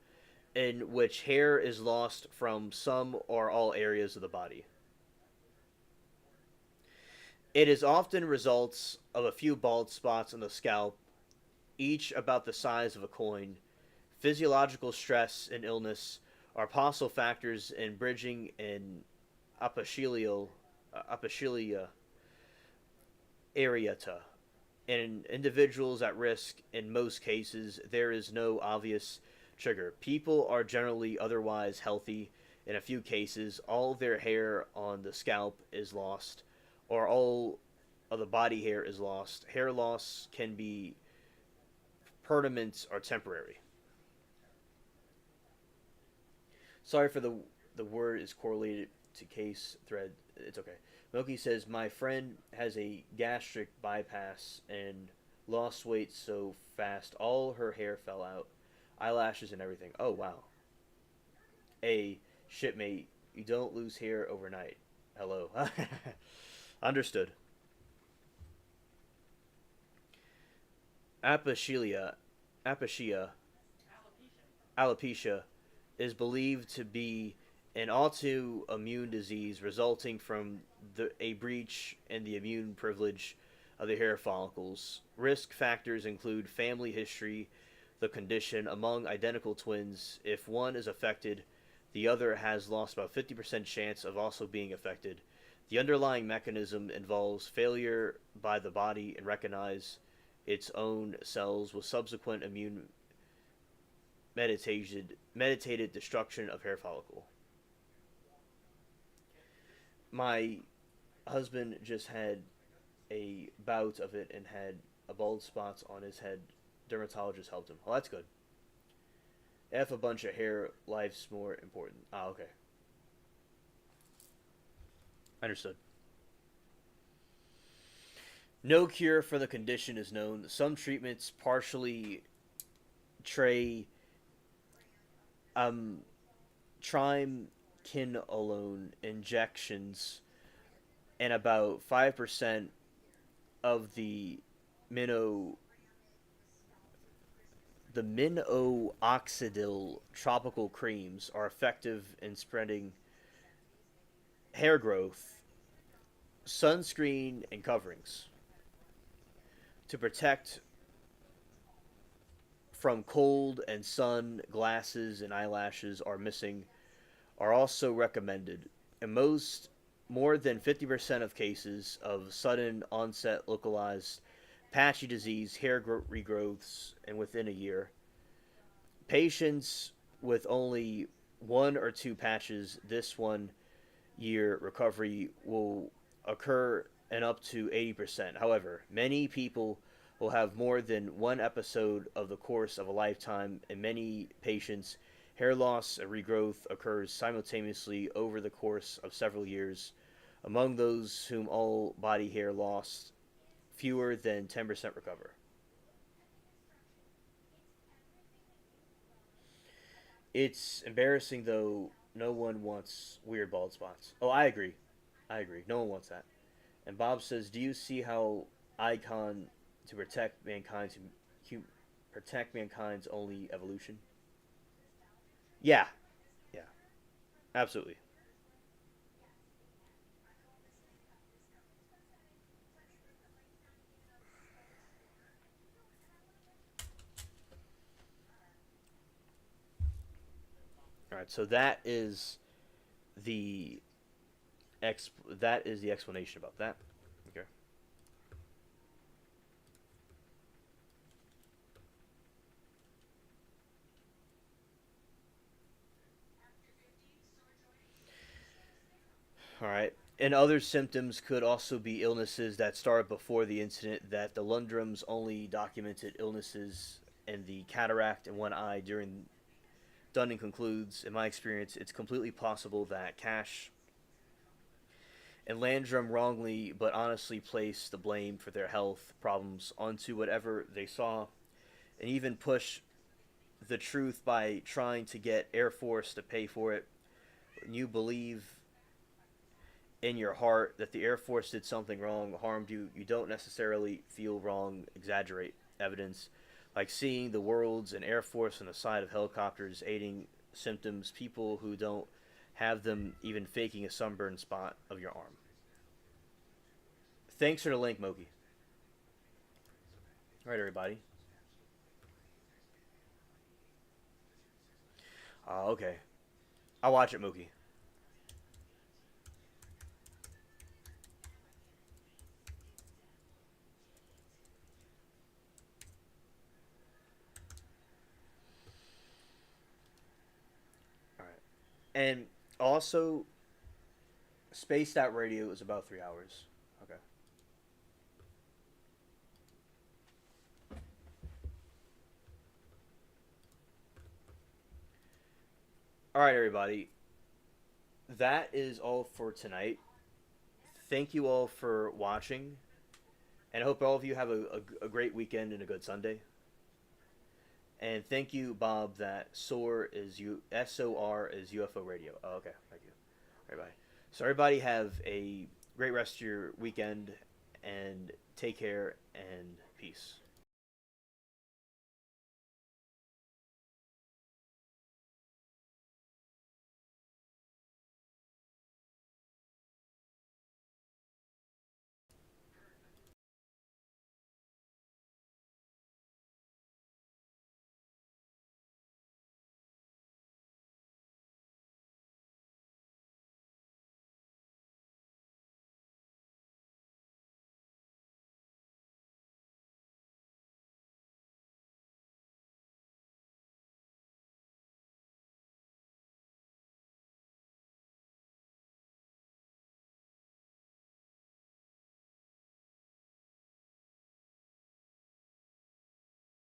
in which hair is lost from some or all areas of the body. It is often results of a few bald spots on the scalp, each about the size of a coin. Physiological stress and illness are possible factors in bridging an apocylia areata. In individuals at risk, in most cases, there is no obvious trigger. People are generally otherwise healthy. In a few cases, all their hair on the scalp is lost, or all of the body hair is lost. Hair loss can be permanent or temporary. Sorry for the word is correlated to case thread. It's okay. Milky says my friend has a gastric bypass and lost weight so fast all her hair fell out, eyelashes and everything. Oh wow. A shipmate, you don't lose hair overnight. Hello. Understood. Apocylia, apocia, alopecia is believed to be an autoimmune disease resulting from a breach in the immune privilege of the hair follicles. Risk factors include family history, the condition among identical twins. If one is affected, the other has lost about 50% chance of also being affected. The underlying mechanism involves failure by the body and recognize its own cells with subsequent immune meditated destruction of hair follicle. My husband just had a bout of it and had a bald spots on his head. Dermatologist helped him. Oh, that's good. If a bunch of hair, life's more important. Ah, okay. Understood. No cure for the condition is known. Some treatments partially tray triamcinolone injections and about 5% of mino the minoxidil tropical creams are effective in spreading hair growth, sunscreen, and coverings to protect from cold and sun. Glasses and eyelashes are also recommended. In more than 50% of cases of sudden onset localized patchy disease, hair regrowths, and within a year. Patients with only one or two patches, this 1 year recovery will occur in up to 80%. However, many people will have more than one episode of the course of a lifetime. In many patients, hair loss and regrowth occurs simultaneously over the course of several years. Among those whom all body hair lost, fewer than 10% recover. It's embarrassing though. No one wants weird bald spots. Oh, I agree. I agree. No one wants that. And Bob says, "Do you see how icon to protect mankind's only evolution?" Yeah, yeah, absolutely. All right, so the that is the explanation about that. Okay. All right. And other symptoms could also be illnesses that started before the incident. That the Lundrums only documented illnesses in the cataract in one eye during. Dunning concludes, in my experience, it's completely possible that Cash and Landrum wrongly but honestly placed the blame for their health problems onto whatever they saw, and even push the truth by trying to get Air Force to pay for it. When you believe in your heart that the Air Force did something wrong, harmed you, you don't necessarily feel wrong, exaggerate evidence. Like seeing the worlds and Air Force on the side of helicopters aiding symptoms, people who don't have them even faking a sunburn spot of your arm. Thanks for the link, Moki. All right, everybody. Okay. I'll watch it, Mookie. All right. And also, Spaced Out Radio is about 3 hours. Okay. All right, everybody. That is all for tonight. Thank you all for watching, and I hope all of you have a great weekend and a good Sunday. And thank you, Bob. That SOR is UFO Radio. Oh, okay, thank you. Everybody. So everybody have a great rest of your weekend, and take care and peace.